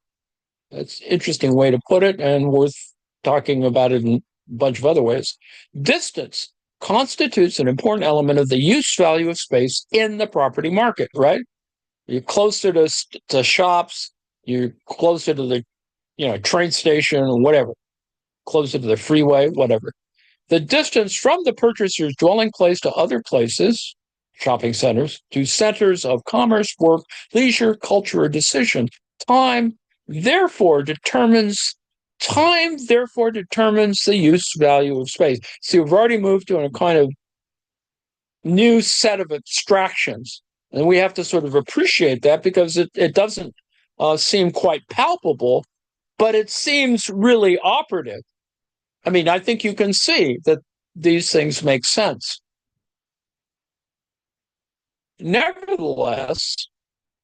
That's an interesting way to put it and worth talking about it in a bunch of other ways. Distance constitutes an important element of the use value of space in the property market, right? You're closer to shops, you're closer to the train station or whatever, closer to the freeway, whatever. The distance from the purchaser's dwelling place to other places, shopping centers, to centers of commerce, work, leisure, culture, or decision. Time therefore determines the use value of space. So we've already moved to a kind of new set of abstractions. And we have to sort of appreciate that because it doesn't seem quite palpable, but it seems really operative. I mean, I think you can see that these things make sense. Nevertheless,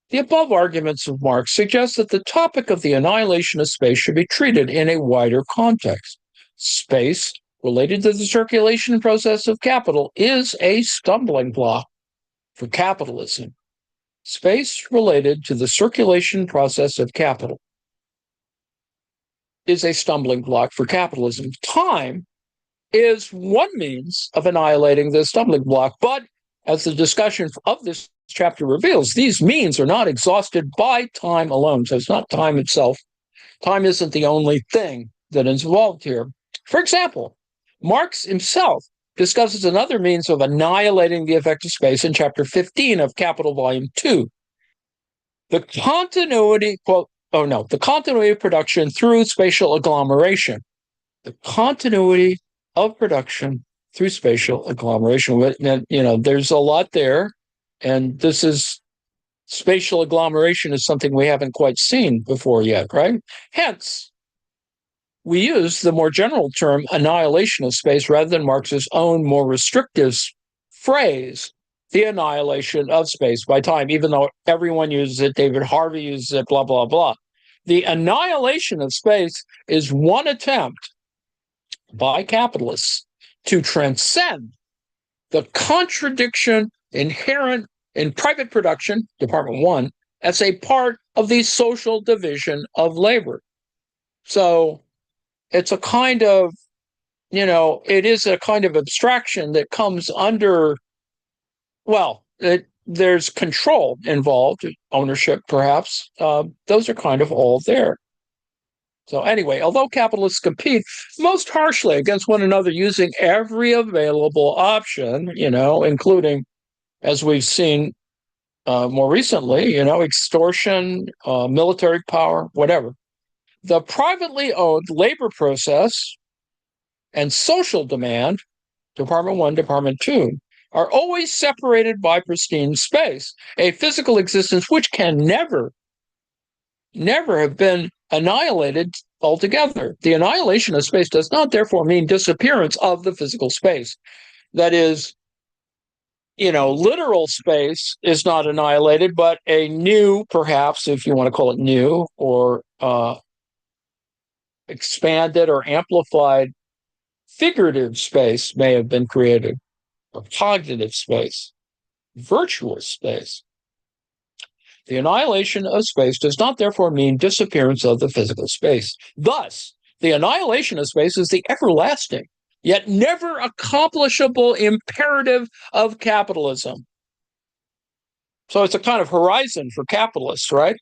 the above arguments of Marx suggest that the topic of the annihilation of space should be treated in a wider context. Space, related to the circulation process of capital, is a stumbling block for capitalism. Space, related to the circulation process of capital, is a stumbling block for capitalism. Time is one means of annihilating the stumbling block, but as the discussion of this chapter reveals, these means are not exhausted by time alone. So it's not time itself. Time isn't the only thing that is involved here. For example, Marx himself discusses another means of annihilating the effect of space in chapter 15 of Capital Volume 2. The continuity of production through spatial agglomeration. The continuity of production through spatial agglomeration. There's a lot there, and spatial agglomeration is something we haven't quite seen before yet, right? Hence, we use the more general term annihilation of space rather than Marx's own more restrictive phrase, the annihilation of space by time, even though everyone uses it, David Harvey uses it, blah, blah, blah. The annihilation of space is one attempt by capitalists to transcend the contradiction inherent in private production, Department 1, as a part of the social division of labor. So it's a kind of, it is a kind of abstraction that comes under, there's control involved, ownership perhaps. Those are kind of all there. So anyway, although capitalists compete most harshly against one another using every available option, including, as we've seen more recently, extortion, military power, whatever, the privately owned labor process and social demand, Department 1, Department 2, are always separated by pristine space, a physical existence which can never have been annihilated altogether. The annihilation of space does not therefore mean disappearance of the physical space. That is, literal space is not annihilated, but a new, perhaps, if you want to call it new, or expanded or amplified figurative space may have been created, or cognitive space, virtual space. The annihilation of space does not therefore mean disappearance of the physical space. Thus, the annihilation of space is the everlasting, yet never accomplishable imperative of capitalism. So it's a kind of horizon for capitalists, right?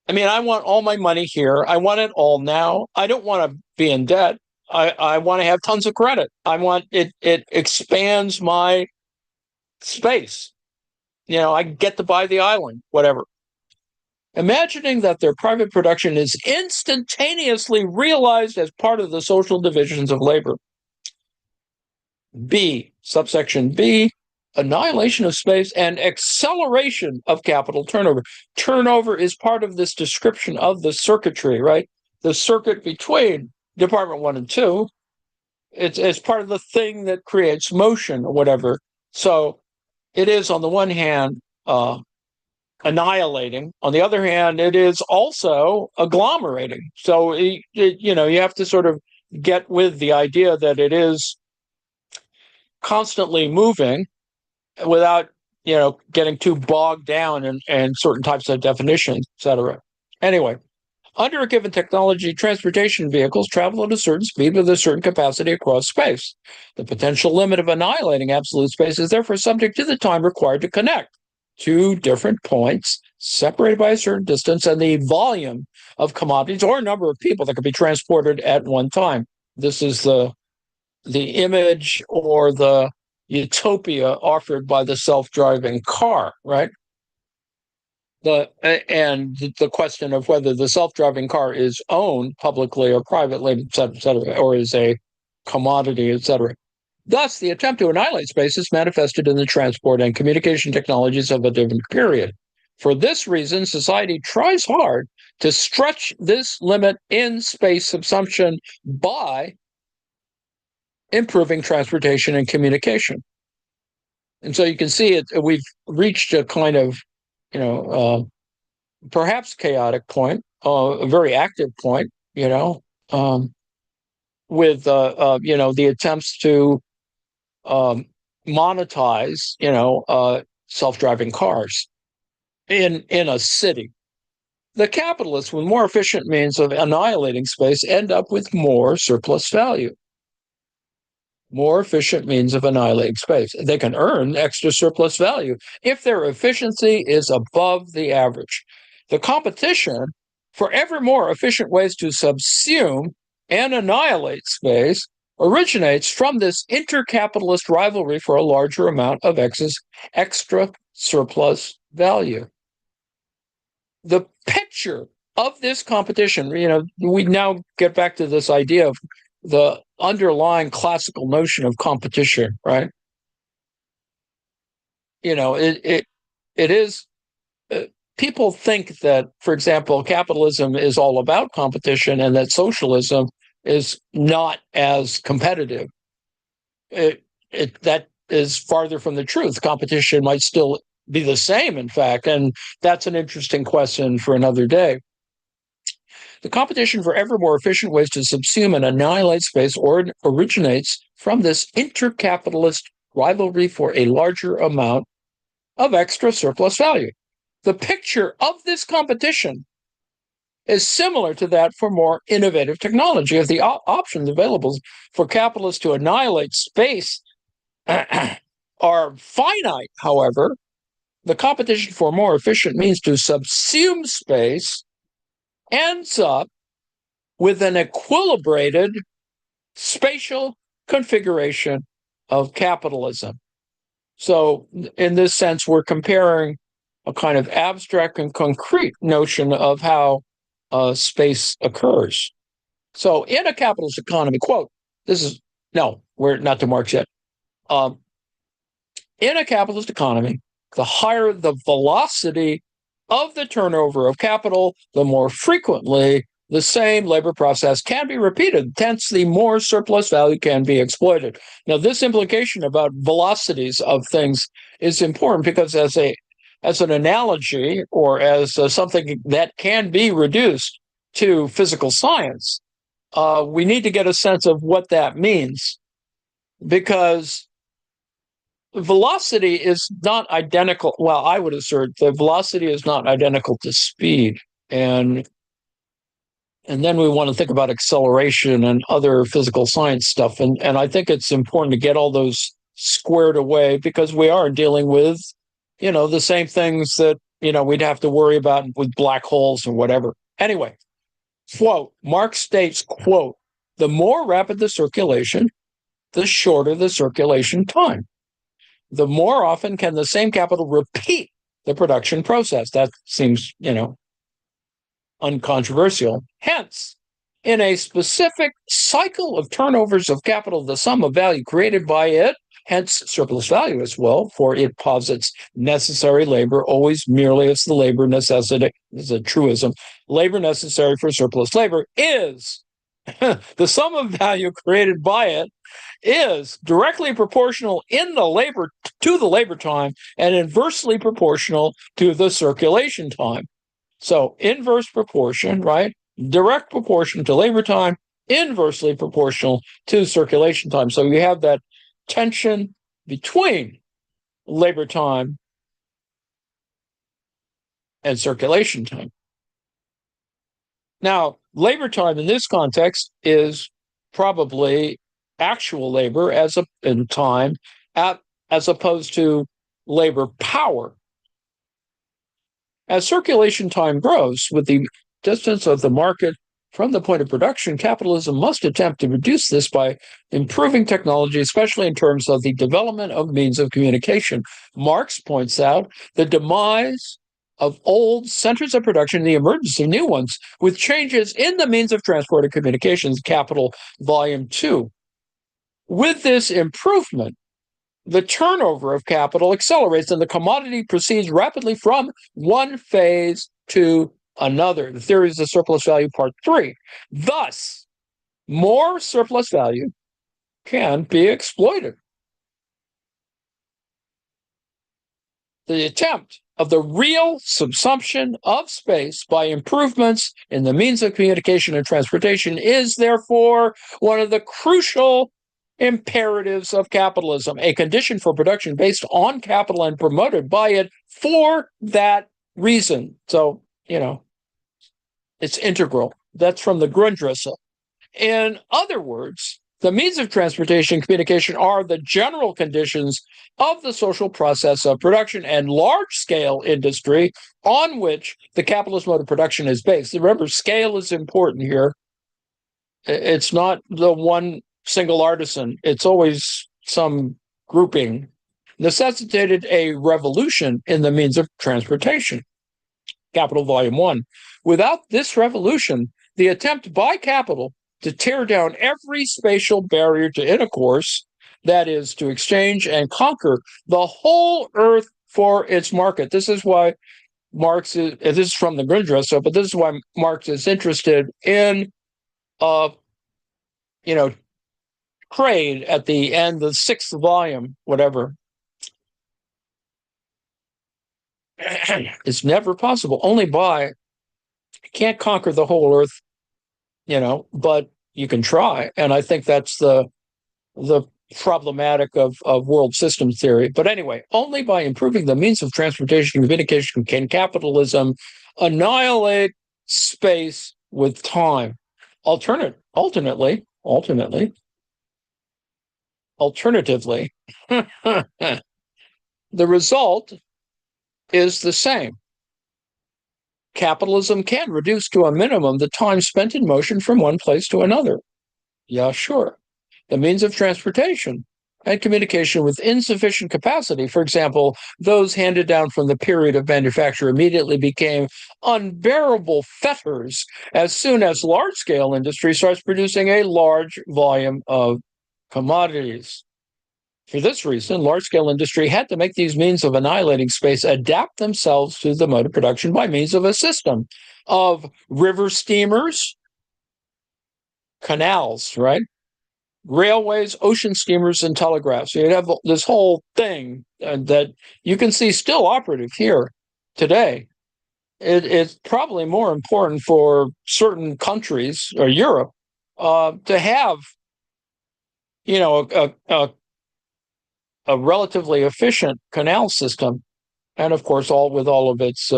I mean, I want all my money here. I want it all now. I don't want to be in debt. I want to have tons of credit. I want it expands my space. I get to buy the island, whatever. Imagining that their private production is instantaneously realized as part of the social divisions of labor. B, subsection B, annihilation of space and acceleration of capital turnover. Turnover is part of this description of the circuitry, right? The circuit between Department 1 and 2. It's part of the thing that creates motion or whatever. So it is, on the one hand, annihilating. On the other hand, it is also agglomerating. So, you have to sort of get with the idea that it is constantly moving without, getting too bogged down in certain types of definitions, et cetera. Anyway, under a given technology, transportation vehicles travel at a certain speed with a certain capacity across space. The potential limit of annihilating absolute space is therefore subject to the time required to connect two different points separated by a certain distance and the volume of commodities or number of people that can be transported at one time. This is the image or the utopia offered by the self-driving car, right? The question of whether the self-driving car is owned publicly or privately, et cetera, or is a commodity, et cetera. Thus, the attempt to annihilate space is manifested in the transport and communication technologies of a different period. For this reason, society tries hard to stretch this limit in space subsumption by improving transportation and communication. And so you can see it. We've reached a kind of, perhaps chaotic point, a very active point, with the attempts to monetize, self-driving cars in a city. The capitalists, with more efficient means of annihilating space, end up with more surplus value. More efficient means of annihilating space. They can earn extra surplus value if their efficiency is above the average. The competition for ever more efficient ways to subsume and annihilate space originates from this intercapitalist rivalry for a larger amount of extra surplus value. The picture of this competition, we now get back to this idea of the underlying classical notion of competition, right? It is. People think that, for example, capitalism is all about competition and that socialism is not as competitive. That is farther from the truth. Competition might still be the same, in fact, and that's an interesting question for another day. The competition for ever more efficient ways to subsume and annihilate space originates from this intercapitalist rivalry for a larger amount of extra surplus value. The picture of this competition is similar to that for more innovative technology. If the options available for capitalists to annihilate space are finite, however, the competition for more efficient means to subsume space ends up with an equilibrated spatial configuration of capitalism. So in this sense, we're comparing a kind of abstract and concrete notion of how space occurs. So in a capitalist economy, quote, we're not to Marx yet. In a capitalist economy, the higher the velocity of the turnover of capital, the more frequently the same labor process can be repeated. Hence, the more surplus value can be exploited. Now, this implication about velocities of things is important because as an analogy or as something that can be reduced to physical science, we need to get a sense of what that means, because velocity is not identical. Well, I would assert that velocity is not identical to speed. And then we want to think about acceleration and other physical science stuff. And I think it's important to get all those squared away because we are dealing with, the same things that, we'd have to worry about with black holes and whatever. Anyway, quote, Marx states, quote, the more rapid the circulation, the shorter the circulation time. The more often can the same capital repeat the production process. That seems, uncontroversial. Hence, in a specific cycle of turnovers of capital, the sum of value created by it, hence surplus value as well, for it posits necessary labor always merely as the labor necessity, this is a truism, labor necessary for surplus labor is the sum of value created by it is directly proportional in the labor to the labor time and inversely proportional to the circulation time. So inverse proportion, right? Direct proportion to labor time, inversely proportional to circulation time. So you have that tension between labor time and circulation time. Now, labor time in this context is probably actual labor in time as opposed to labor power. As circulation time grows with the distance of the market from the point of production, capitalism must attempt to reduce this by improving technology, especially in terms of the development of means of communication. Marx points out the demise of old centers of production and the emergence of new ones, with changes in the means of transport and communications, Capital, Volume 2. With this improvement, the turnover of capital accelerates and the commodity proceeds rapidly from one phase to another. The theories of surplus value, part 3. Thus, more surplus value can be exploited. The attempt of the real subsumption of space by improvements in the means of communication and transportation is therefore one of the crucial imperatives of capitalism, a condition for production based on capital and promoted by it for that reason. So, it's integral. That's from the Grundrisse. In other words, the means of transportation and communication are the general conditions of the social process of production and large-scale industry on which the capitalist mode of production is based. Remember, scale is important here. It's not the one single artisan. It's always some grouping. Necessitated a revolution in the means of transportation. Capital Volume 1. Without this revolution, the attempt by capital to tear down every spatial barrier to intercourse, that is, to exchange and conquer the whole earth for its market. This is why Marx is, this is from the Grundrisse, but this is why Marx is interested in, trade at the end, the 6th volume, whatever. It's never possible. Only by, can't conquer the whole earth, but you can try. And I think that's the problematic of world system theory. But anyway, only by improving the means of transportation and communication can capitalism annihilate space with time. Alternatively, the result is the same. Capitalism can reduce to a minimum the time spent in motion from one place to another. Yeah, sure. The means of transportation and communication with insufficient capacity, for example, those handed down from the period of manufacture, immediately became unbearable fetters as soon as large-scale industry starts producing a large volume of commodities. For this reason, large-scale industry had to make these means of annihilating space adapt themselves to the mode of production by means of a system of river steamers, canals, right? Railways, ocean steamers, and telegraphs. So you'd have this whole thing that you can see still operative here today. It's probably more important for certain countries or Europe to have, a relatively efficient canal system, and of course, with all of its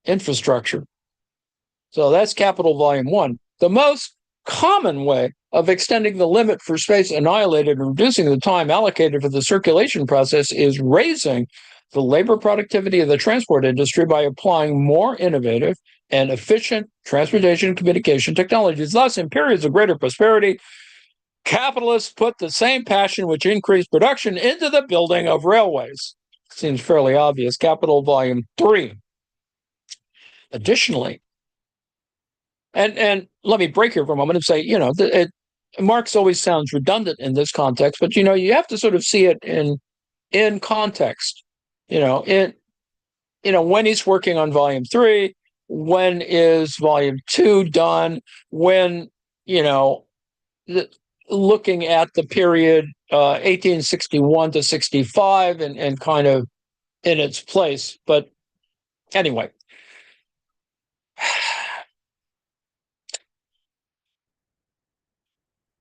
infrastructure. So that's Capital Volume 1. The most common way of extending the limit for space annihilated and reducing the time allocated for the circulation process is raising the labor productivity of the transport industry by applying more innovative and efficient transportation and communication technologies. Thus, in periods of greater prosperity, capitalists put the same passion which increased production into the building of railways. Seems fairly obvious. Capital Volume 3. Additionally, and let me break here for a moment and say, Marx always sounds redundant in this context, but you have to sort of see it in context. When he's working on Volume 3, when is Volume 2 done? When looking at the period 1861 to 65 and kind of in its place. But anyway.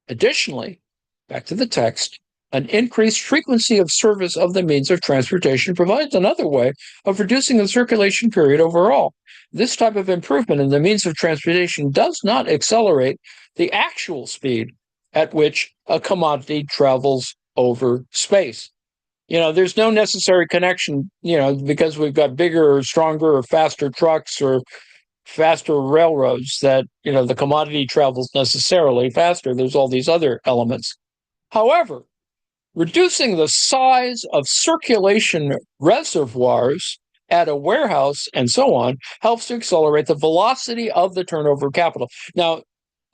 Additionally, back to the text, An increased frequency of service of the means of transportation provides another way of reducing the circulation period overall. This type of improvement in the means of transportation does not accelerate the actual speed at which a commodity travels over space. There's no necessary connection, because we've got bigger or stronger or faster trucks or faster railroads that, the commodity travels necessarily faster. There's all these other elements. However, reducing the size of circulation reservoirs at a warehouse and so on helps to accelerate the velocity of the turnover of capital. Now,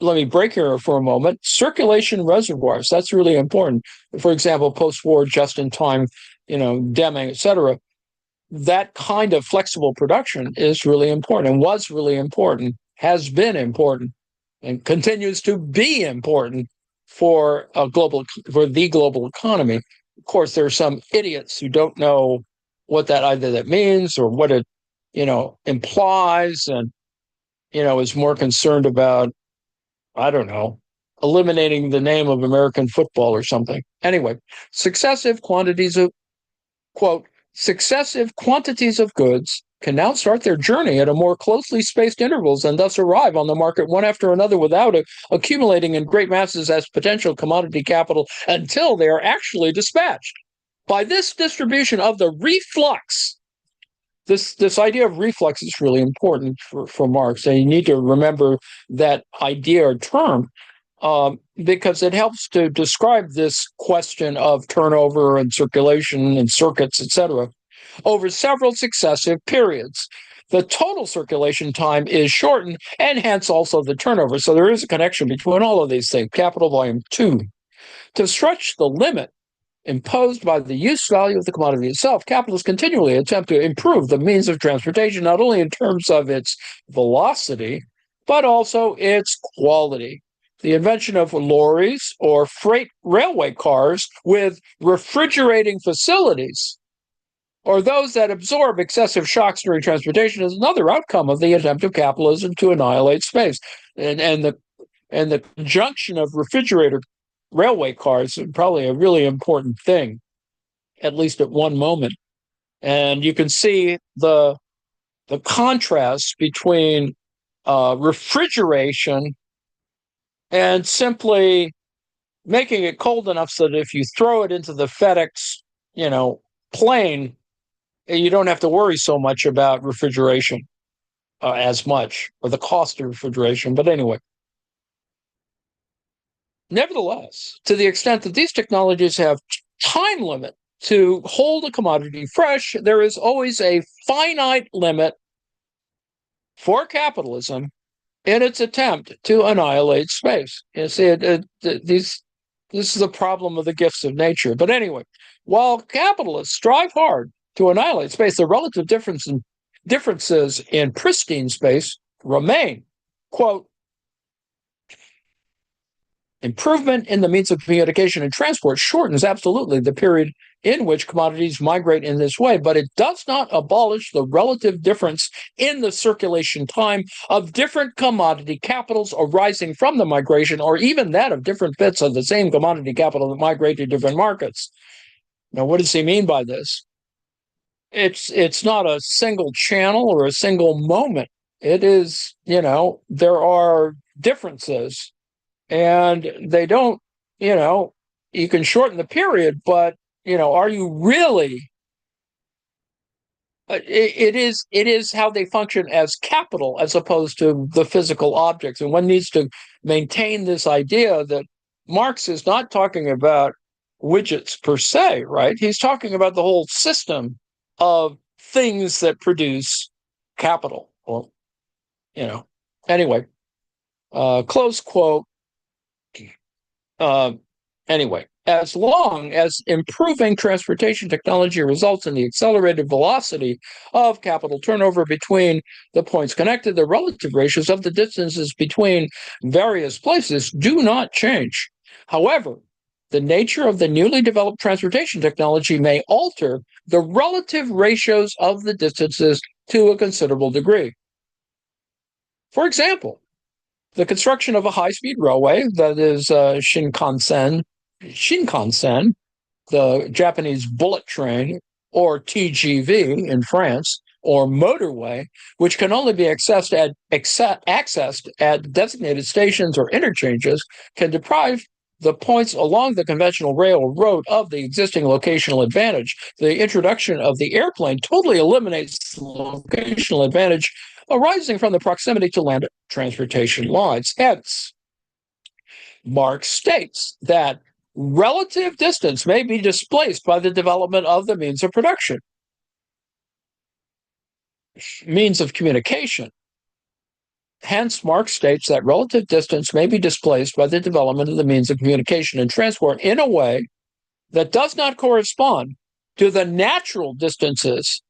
let me break here for a moment. Circulation reservoirs, that's really important. For example, post-war, just-in-time, Deming, et cetera. That kind of flexible production is really important and was really important, has been important, and continues to be important for the global economy. Of course, there are some idiots who don't know what that means or what it, implies, and, is more concerned about, I don't know, eliminating the name of American football or something. Anyway, successive quantities of goods can now start their journey at a more closely spaced intervals and thus arrive on the market one after another without accumulating in great masses as potential commodity capital until they are actually dispatched. By this distribution of the reflux, this idea of reflux is really important for Marx, and you need to remember that idea or term because it helps to describe this question of turnover and circulation and circuits, etc., over several successive periods. The total circulation time is shortened, and hence also the turnover. So there is a connection between all of these things. Capital volume 2. To stretch the limit imposed by the use value of the commodity itself, capitalists continually attempt to improve the means of transportation, not only in terms of its velocity, but also its quality. The invention of lorries or freight railway cars with refrigerating facilities, or those that absorb excessive shocks during transportation, is another outcome of the attempt of capitalism to annihilate space. And the conjunction of refrigerator railway cars is probably a really important thing, at least at one moment. And you can see the contrast between refrigeration and simply making it cold enough so that if you throw it into the FedEx, plane, you don't have to worry so much about refrigeration as much, or the cost of refrigeration. But anyway, nevertheless, to the extent that these technologies have time limit to hold a commodity fresh, there is always a finite limit for capitalism in its attempt to annihilate space. You see, this is the problem of the gifts of nature. But anyway, while capitalists strive hard to annihilate space, the relative differences in pristine space remain. Quote, improvement in the means of communication and transport shortens absolutely the period in which commodities migrate in this way, but it does not abolish the relative difference in the circulation time of different commodity capitals arising from the migration, or even that of different bits of the same commodity capital that migrate to different markets. Now, what does he mean by this? It's not a single channel or a single moment. It is, there are differences, and they don't, you can shorten the period, but, are you really? It is how they function as capital as opposed to the physical objects. And one needs to maintain this idea that Marx is not talking about widgets per se, right? He's talking about the whole system of things that produce capital. Well, anyway, close quote. Anyway, as long as improving transportation technology results in the accelerated velocity of capital turnover between the points connected, the relative ratios of the distances between various places do not change. However, the nature of the newly developed transportation technology may alter the relative ratios of the distances to a considerable degree. For example, the construction of a high-speed railway, that is Shinkansen, the Japanese bullet train, or TGV in France, or motorway, which can only be accessed at designated stations or interchanges, can deprive the points along the conventional railroad of the existing locational advantage. The introduction of the airplane totally eliminates the locational advantage arising from the proximity to land transportation lines. Hence, Marx states that relative distance may be displaced by the development of the means of production, means of communication. Hence, Marx states that relative distance may be displaced by the development of the means of communication and transport in a way that does not correspond to the natural distances,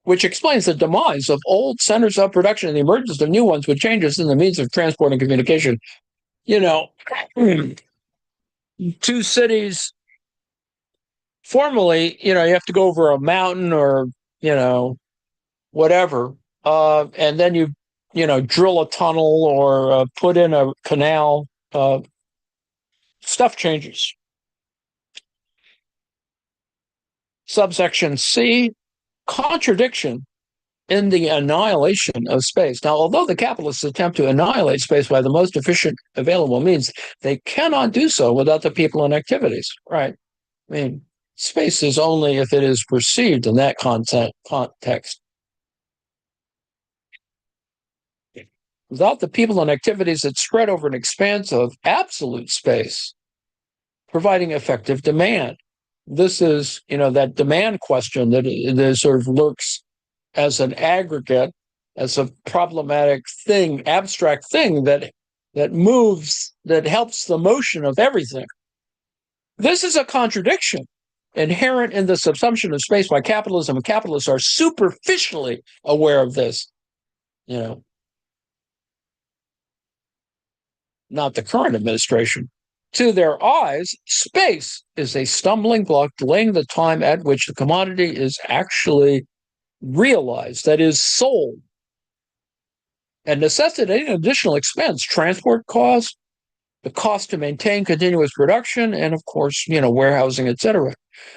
which explains the demise of old centers of production and the emergence of new ones with changes in the means of transport and communication. You know, two cities, formerly, you have to go over a mountain or, whatever, and then you drill a tunnel or put in a canal. Stuff changes. Subsection C, contradiction in the annihilation of space. Now, although the capitalists attempt to annihilate space by the most efficient available means, they cannot do so without the people and activities, right? I mean, space is only if it is perceived in that context. Without the people and activities that spread over an expanse of absolute space, providing effective demand. This is, that demand question that sort of lurks as an aggregate, as a problematic thing, abstract thing that moves, that helps the motion of everything. This is a contradiction inherent in the subsumption of space by capitalism, and capitalists are superficially aware of this. Not the current administration. To their eyes, space is a stumbling block, delaying the time at which the commodity is actually realized, that is, sold, and necessitating additional expense, transport costs, the cost to maintain continuous production, and of course, warehousing, etc.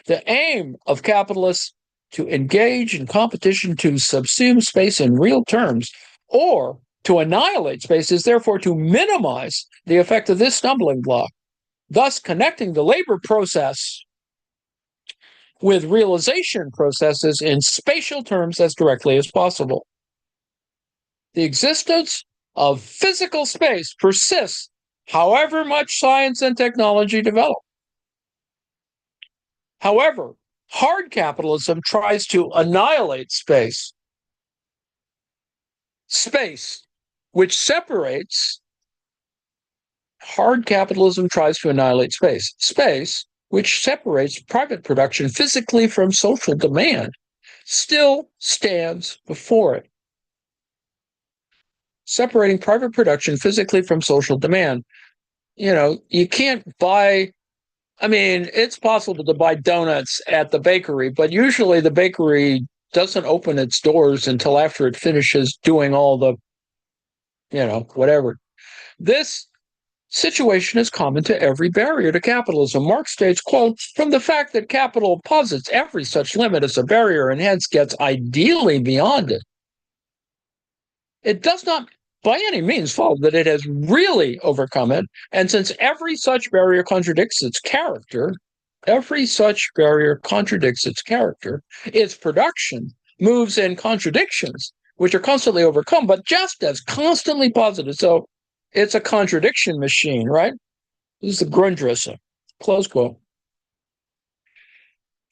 The aim of capitalists to engage in competition to subsume space in real terms, or to annihilate space, is therefore to minimize the effect of this stumbling block, thus connecting the labor process with realization processes in spatial terms as directly as possible. The existence of physical space persists however much science and technology develop. However, hard capitalism tries to annihilate space. Space, which separates, hard capitalism tries to annihilate space. Space, which separates private production physically from social demand, still stands before it. Separating private production physically from social demand. You can't buy, it's possible to buy donuts at the bakery, but usually the bakery doesn't open its doors until after it finishes doing all the, whatever. This situation is common to every barrier to capitalism. Marx states, quote, from the fact that capital posits every such limit as a barrier and hence gets ideally beyond it, it does not by any means follow that it has really overcome it. And since every such barrier contradicts its character, its production moves in contradictions, which are constantly overcome, but just as constantly posited. So it's a contradiction machine, right? This is the Grundrisse, close quote.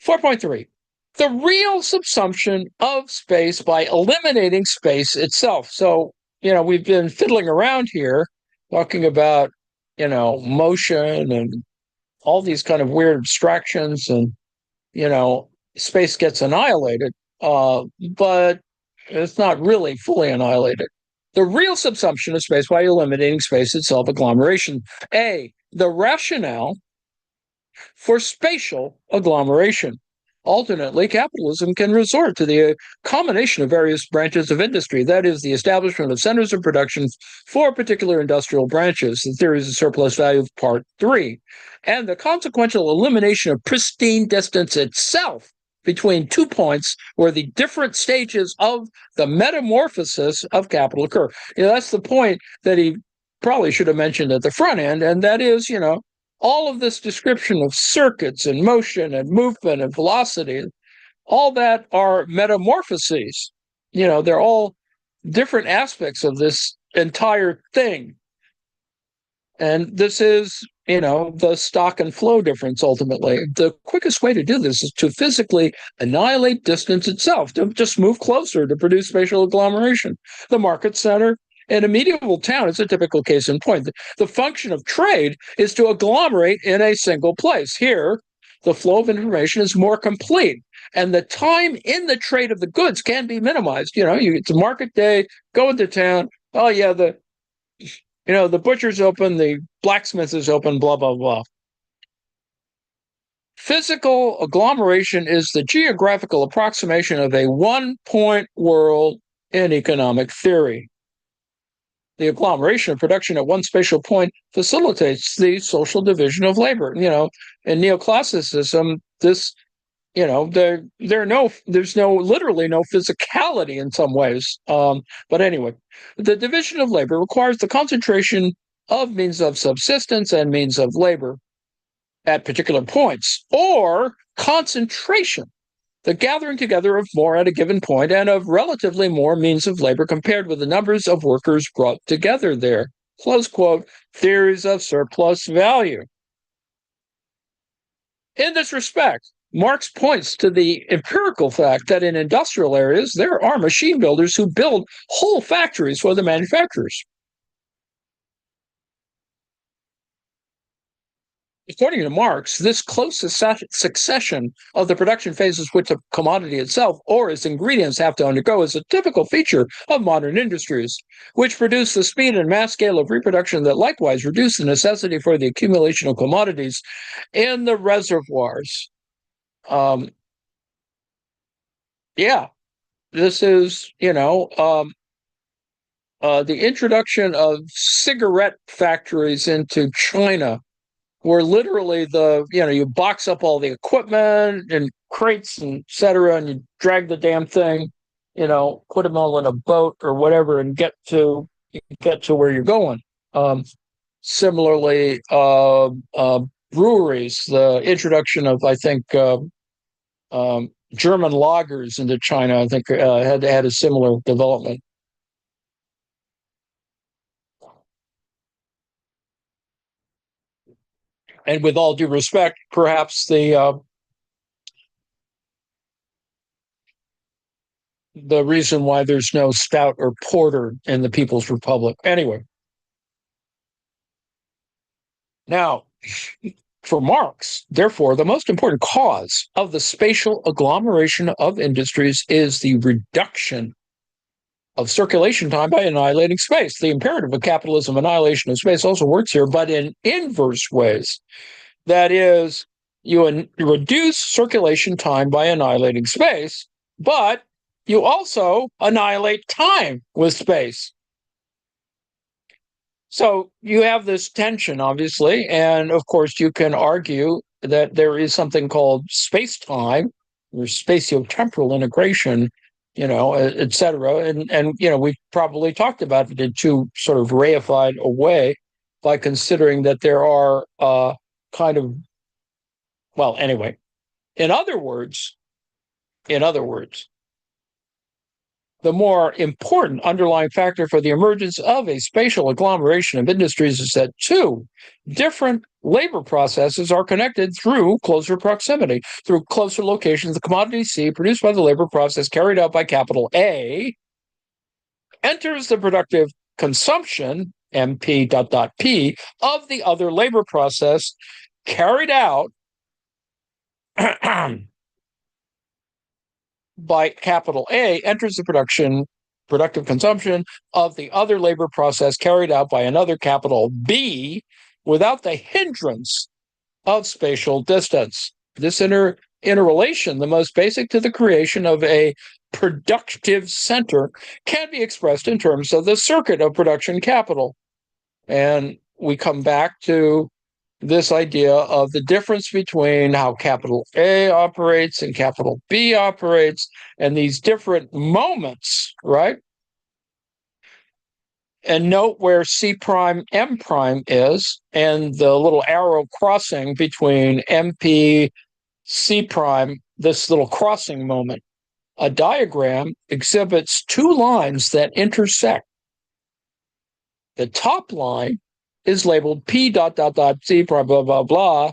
4.3, the real subsumption of space by eliminating space itself. So, we've been fiddling around here talking about, motion and all these kind of weird abstractions, and, space gets annihilated, but it's not really fully annihilated. The real subsumption of space by eliminating space itself, agglomeration. A, the rationale for spatial agglomeration. Alternately, capitalism can resort to the combination of various branches of industry, that is, the establishment of centers of production for particular industrial branches, the theories of surplus value, part 3, and the consequential elimination of pristine distance itself between 2 points where the different stages of the metamorphosis of capital occur. That's the point that he probably should have mentioned at the front end, and that is, all of this description of circuits and motion and movement and velocity, all that are metamorphoses. They're all different aspects of this entire thing. And this is, the stock and flow difference ultimately. The quickest way to do this is to physically annihilate distance itself, to just move closer to produce spatial agglomeration. The market center in a medieval town is a typical case in point. The function of trade is to agglomerate in a single place. Here, the flow of information is more complete, and the time in the trade of the goods can be minimized. It's a market day, go into town. Oh yeah, the butcher's open, the blacksmith is open, blah, blah, blah. Physical agglomeration is the geographical approximation of a one-point world in economic theory. The agglomeration of production at one spatial point facilitates the social division of labor. In neoclassicism, this, there's literally no physicality in some ways. But anyway, the division of labor requires the concentration of means of subsistence and means of labor at particular points, or concentration, the gathering together of more at a given point and of relatively more means of labor compared with the numbers of workers brought together there. Close quote, theories of surplus value. In this respect, Marx points to the empirical fact that in industrial areas, there are machine builders who build whole factories for the manufacturers. According to Marx, this close succession of the production phases which the commodity itself or its ingredients have to undergo is a typical feature of modern industries, which produce the speed and mass scale of reproduction that likewise reduce the necessity for the accumulation of commodities in the reservoirs. This is, the introduction of cigarette factories into China, where literally you box up all the equipment and crates and et cetera, and you drag the damn thing, put them all in a boat or whatever and get to where you're going. Similarly, breweries, the introduction of, I think, German lagers into China, I think, had a similar development. And with all due respect, perhaps the reason why there's no stout or porter in the People's Republic. Anyway. Now, for Marx, therefore, the most important cause of the spatial agglomeration of industries is the reduction of circulation time by annihilating space. The imperative of capitalism, annihilation of space, also works here, but in inverse ways. That is, you reduce circulation time by annihilating space, but you also annihilate time with space. So you have this tension, obviously, and of course you can argue that there is something called space-time or spatiotemporal integration, et cetera. And we've probably talked about it in too sort of reified a way by considering that there are anyway. In other words, the more important underlying factor for the emergence of a spatial agglomeration of industries is that two different labor processes are connected through closer proximity, through closer locations. The commodity C, produced by the labor process carried out by capital A, enters the productive consumption, MP ... of the other labor process carried out by capital A, enters the productive consumption of the other labor process carried out by another capital B without the hindrance of spatial distance. This interrelation, the most basic to the creation of a productive center, can be expressed in terms of the circuit of production capital. And we come back to this idea of the difference between how capital A operates and capital B operates, and these different moments, right? And note where C prime, M prime is, and the little arrow crossing between MP, C prime, this little crossing moment. A diagram exhibits two lines that intersect. The top line is labeled P dot dot dot C prime, blah, blah, blah,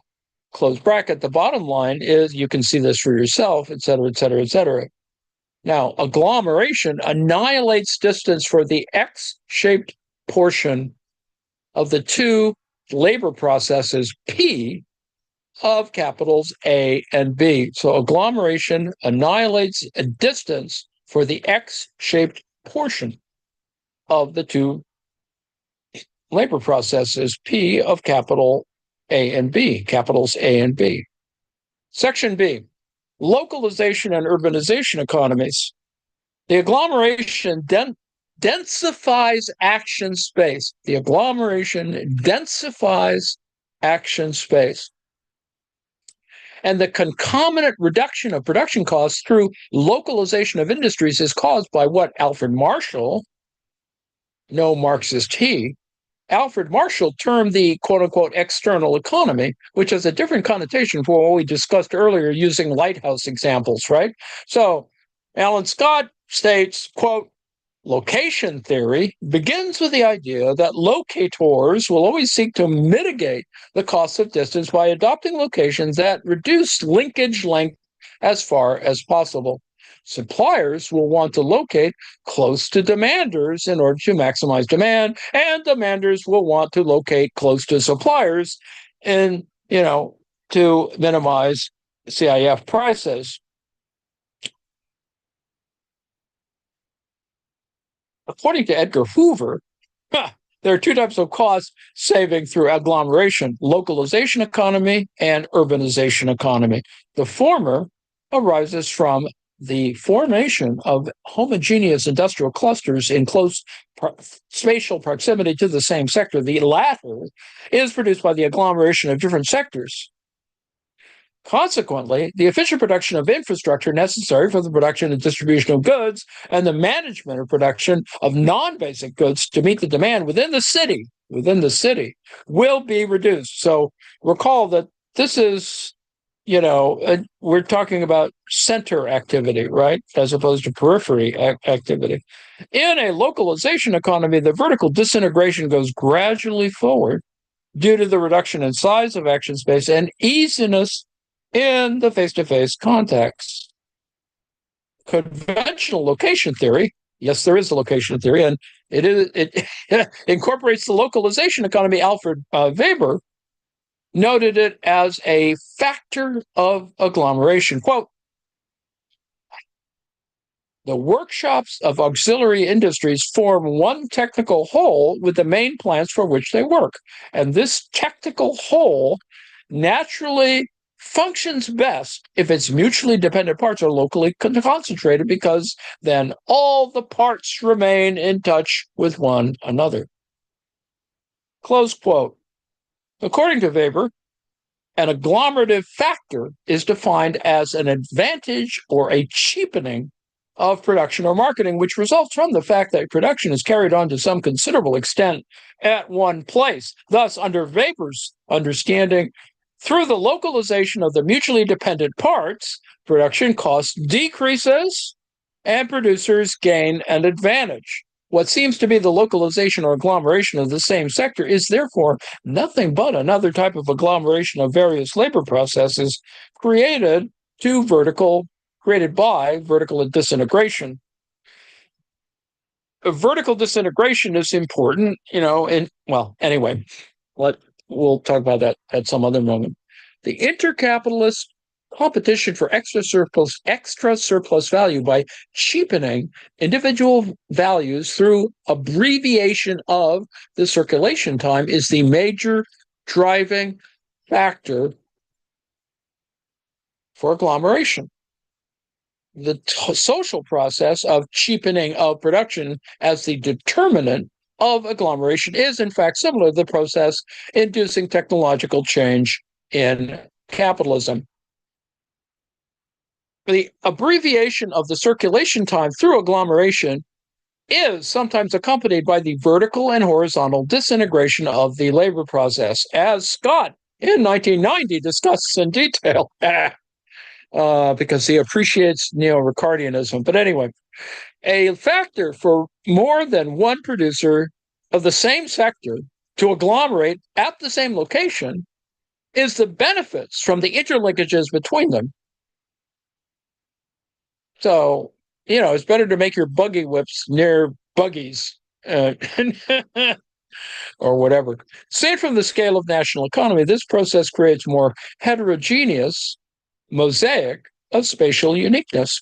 close bracket. The bottom line is, you can see this for yourself, et cetera, et cetera, et cetera. Now, agglomeration annihilates distance for the X-shaped portion of the two labor processes P of capitals A and B. So agglomeration annihilates a distance for the X-shaped portion of the two labor processes P of capital A and B, capitals A and B. Section B, localization and urbanization economies. The agglomeration densifies action space. The agglomeration densifies action space. And the concomitant reduction of production costs through localization of industries is caused by what Alfred Marshall, no Marxist he, Alfred Marshall termed the quote-unquote external economy, which has a different connotation for what we discussed earlier using lighthouse examples, right? So Alan Scott states, quote, location theory begins with the idea that locators will always seek to mitigate the cost of distance by adopting locations that reduce linkage length as far as possible. Suppliers will want to locate close to demanders in order to maximize demand, and demanders will want to locate close to suppliers and, to minimize CIF prices. According to Edgar Hoover, there are two types of cost saving through agglomeration: localization economy and urbanization economy. The former arises from the formation of homogeneous industrial clusters in close spatial proximity to the same sector. The latter is produced by the agglomeration of different sectors. Consequently, the efficient production of infrastructure necessary for the production and distribution of goods and the management of production of non-basic goods to meet the demand within the city will be reduced. So recall that this is, we're talking about center activity, right, as opposed to periphery activity. In a localization economy, the vertical disintegration goes gradually forward due to the reduction in size of action space and easiness in the face-to-face context. Conventional location theory, yes, there is a location theory, and it incorporates the localization economy. Alfred Weber noted it as a factor of agglomeration. Quote, the workshops of auxiliary industries form one technical whole with the main plants for which they work. And this technical whole naturally functions best if its mutually dependent parts are locally concentrated, because then all the parts remain in touch with one another. Close quote. According to Weber, an agglomerative factor is defined as an advantage or a cheapening of production or marketing, which results from the fact that production is carried on to some considerable extent at one place. Thus, under Weber's understanding, through the localization of the mutually dependent parts, production cost decreases and producers gain an advantage. What seems to be the localization or agglomeration of the same sector is therefore nothing but another type of agglomeration of various labor processes created by vertical disintegration. Vertical disintegration is important, we'll talk about that at some other moment. The intercapitalist competition for extra surplus value by cheapening individual values through abbreviation of the circulation time is the major driving factor for agglomeration. The social process of cheapening of production as the determinant of agglomeration is, in fact, similar to the process inducing technological change in capitalism. The abbreviation of the circulation time through agglomeration is sometimes accompanied by the vertical and horizontal disintegration of the labor process, as Scott in 1990 discusses in detail. Because he appreciates neo-Ricardianism. But anyway, a factor for more than one producer of the same sector to agglomerate at the same location is the benefits from the interlinkages between them. So, it's better to make your buggy whips near buggies or whatever. Seen from the scale of national economy, this process creates more heterogeneous mosaic of spatial uniqueness.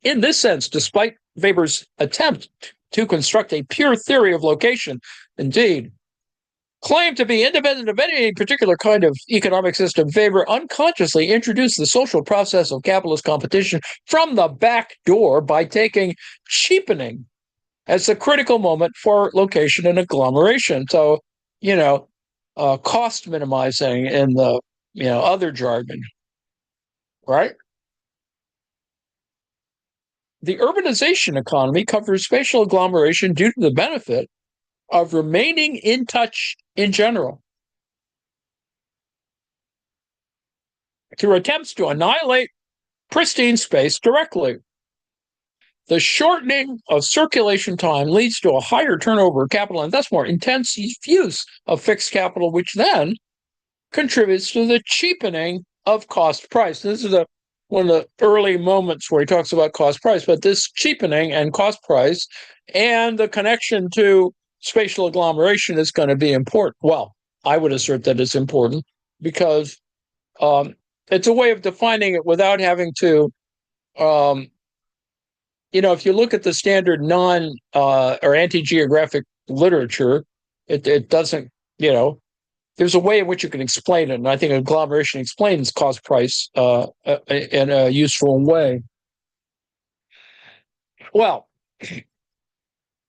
In this sense, despite Weber's attempt to construct a pure theory of location, indeed, claimed to be independent of any particular kind of economic system, Weber unconsciously introduced the social process of capitalist competition from the back door by taking cheapening as the critical moment for location and agglomeration. So, cost minimizing in the other jargon, right? The urbanization economy covers spatial agglomeration due to the benefit of remaining in touch in general. Through attempts to annihilate pristine space directly. The shortening of circulation time leads to a higher turnover of capital and thus more intense use of fixed capital, which then contributes to the cheapening of cost price. This is one of the early moments where he talks about cost price, but this cheapening and cost price and the connection to spatial agglomeration is going to be important. Well, I would assert that it's important because it's a way of defining it without having to, if you look at the standard or anti-geographic literature, it doesn't, there's a way in which you can explain it. And I think agglomeration explains cost price in a useful way. Well,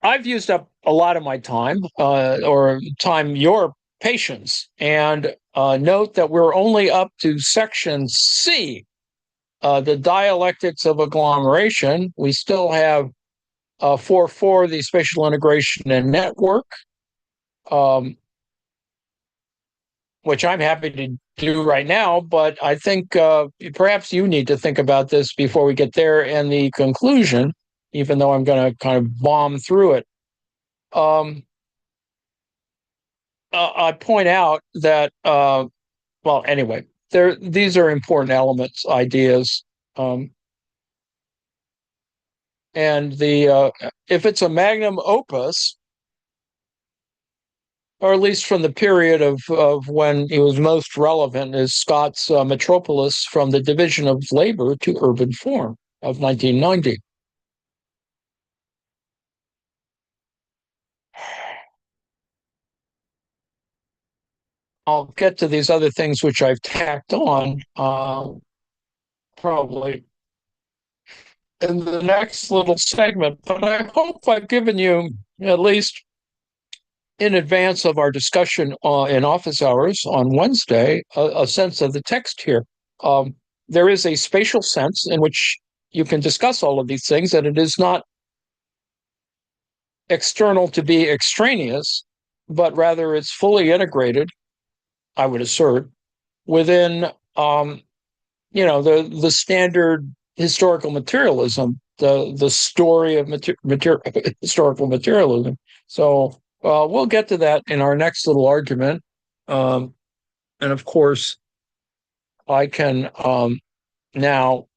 I've used up a lot of my time, your patience, and note that we're only up to section C, the dialectics of agglomeration. We still have 4.4, the spatial integration and network, which I'm happy to do right now, but I think perhaps you need to think about this before we get there and the conclusion, even though I'm going to kind of bomb through it. I point out that, anyway, these are important elements, ideas, and if it's a magnum opus, or at least from the period of when he was most relevant, is Scott's Metropolis from the Division of Labor to Urban Form of 1990. I'll get to these other things which I've tacked on probably in the next little segment, but I hope I've given you, at least in advance of our discussion in office hours on Wednesday, a sense of the text here. There is a spatial sense in which you can discuss all of these things, and it is not external to be extraneous, but rather it's fully integrated, I would assert, within the standard historical materialism, the story of historical materialism. So we'll get to that in our next little argument. And of course, I can now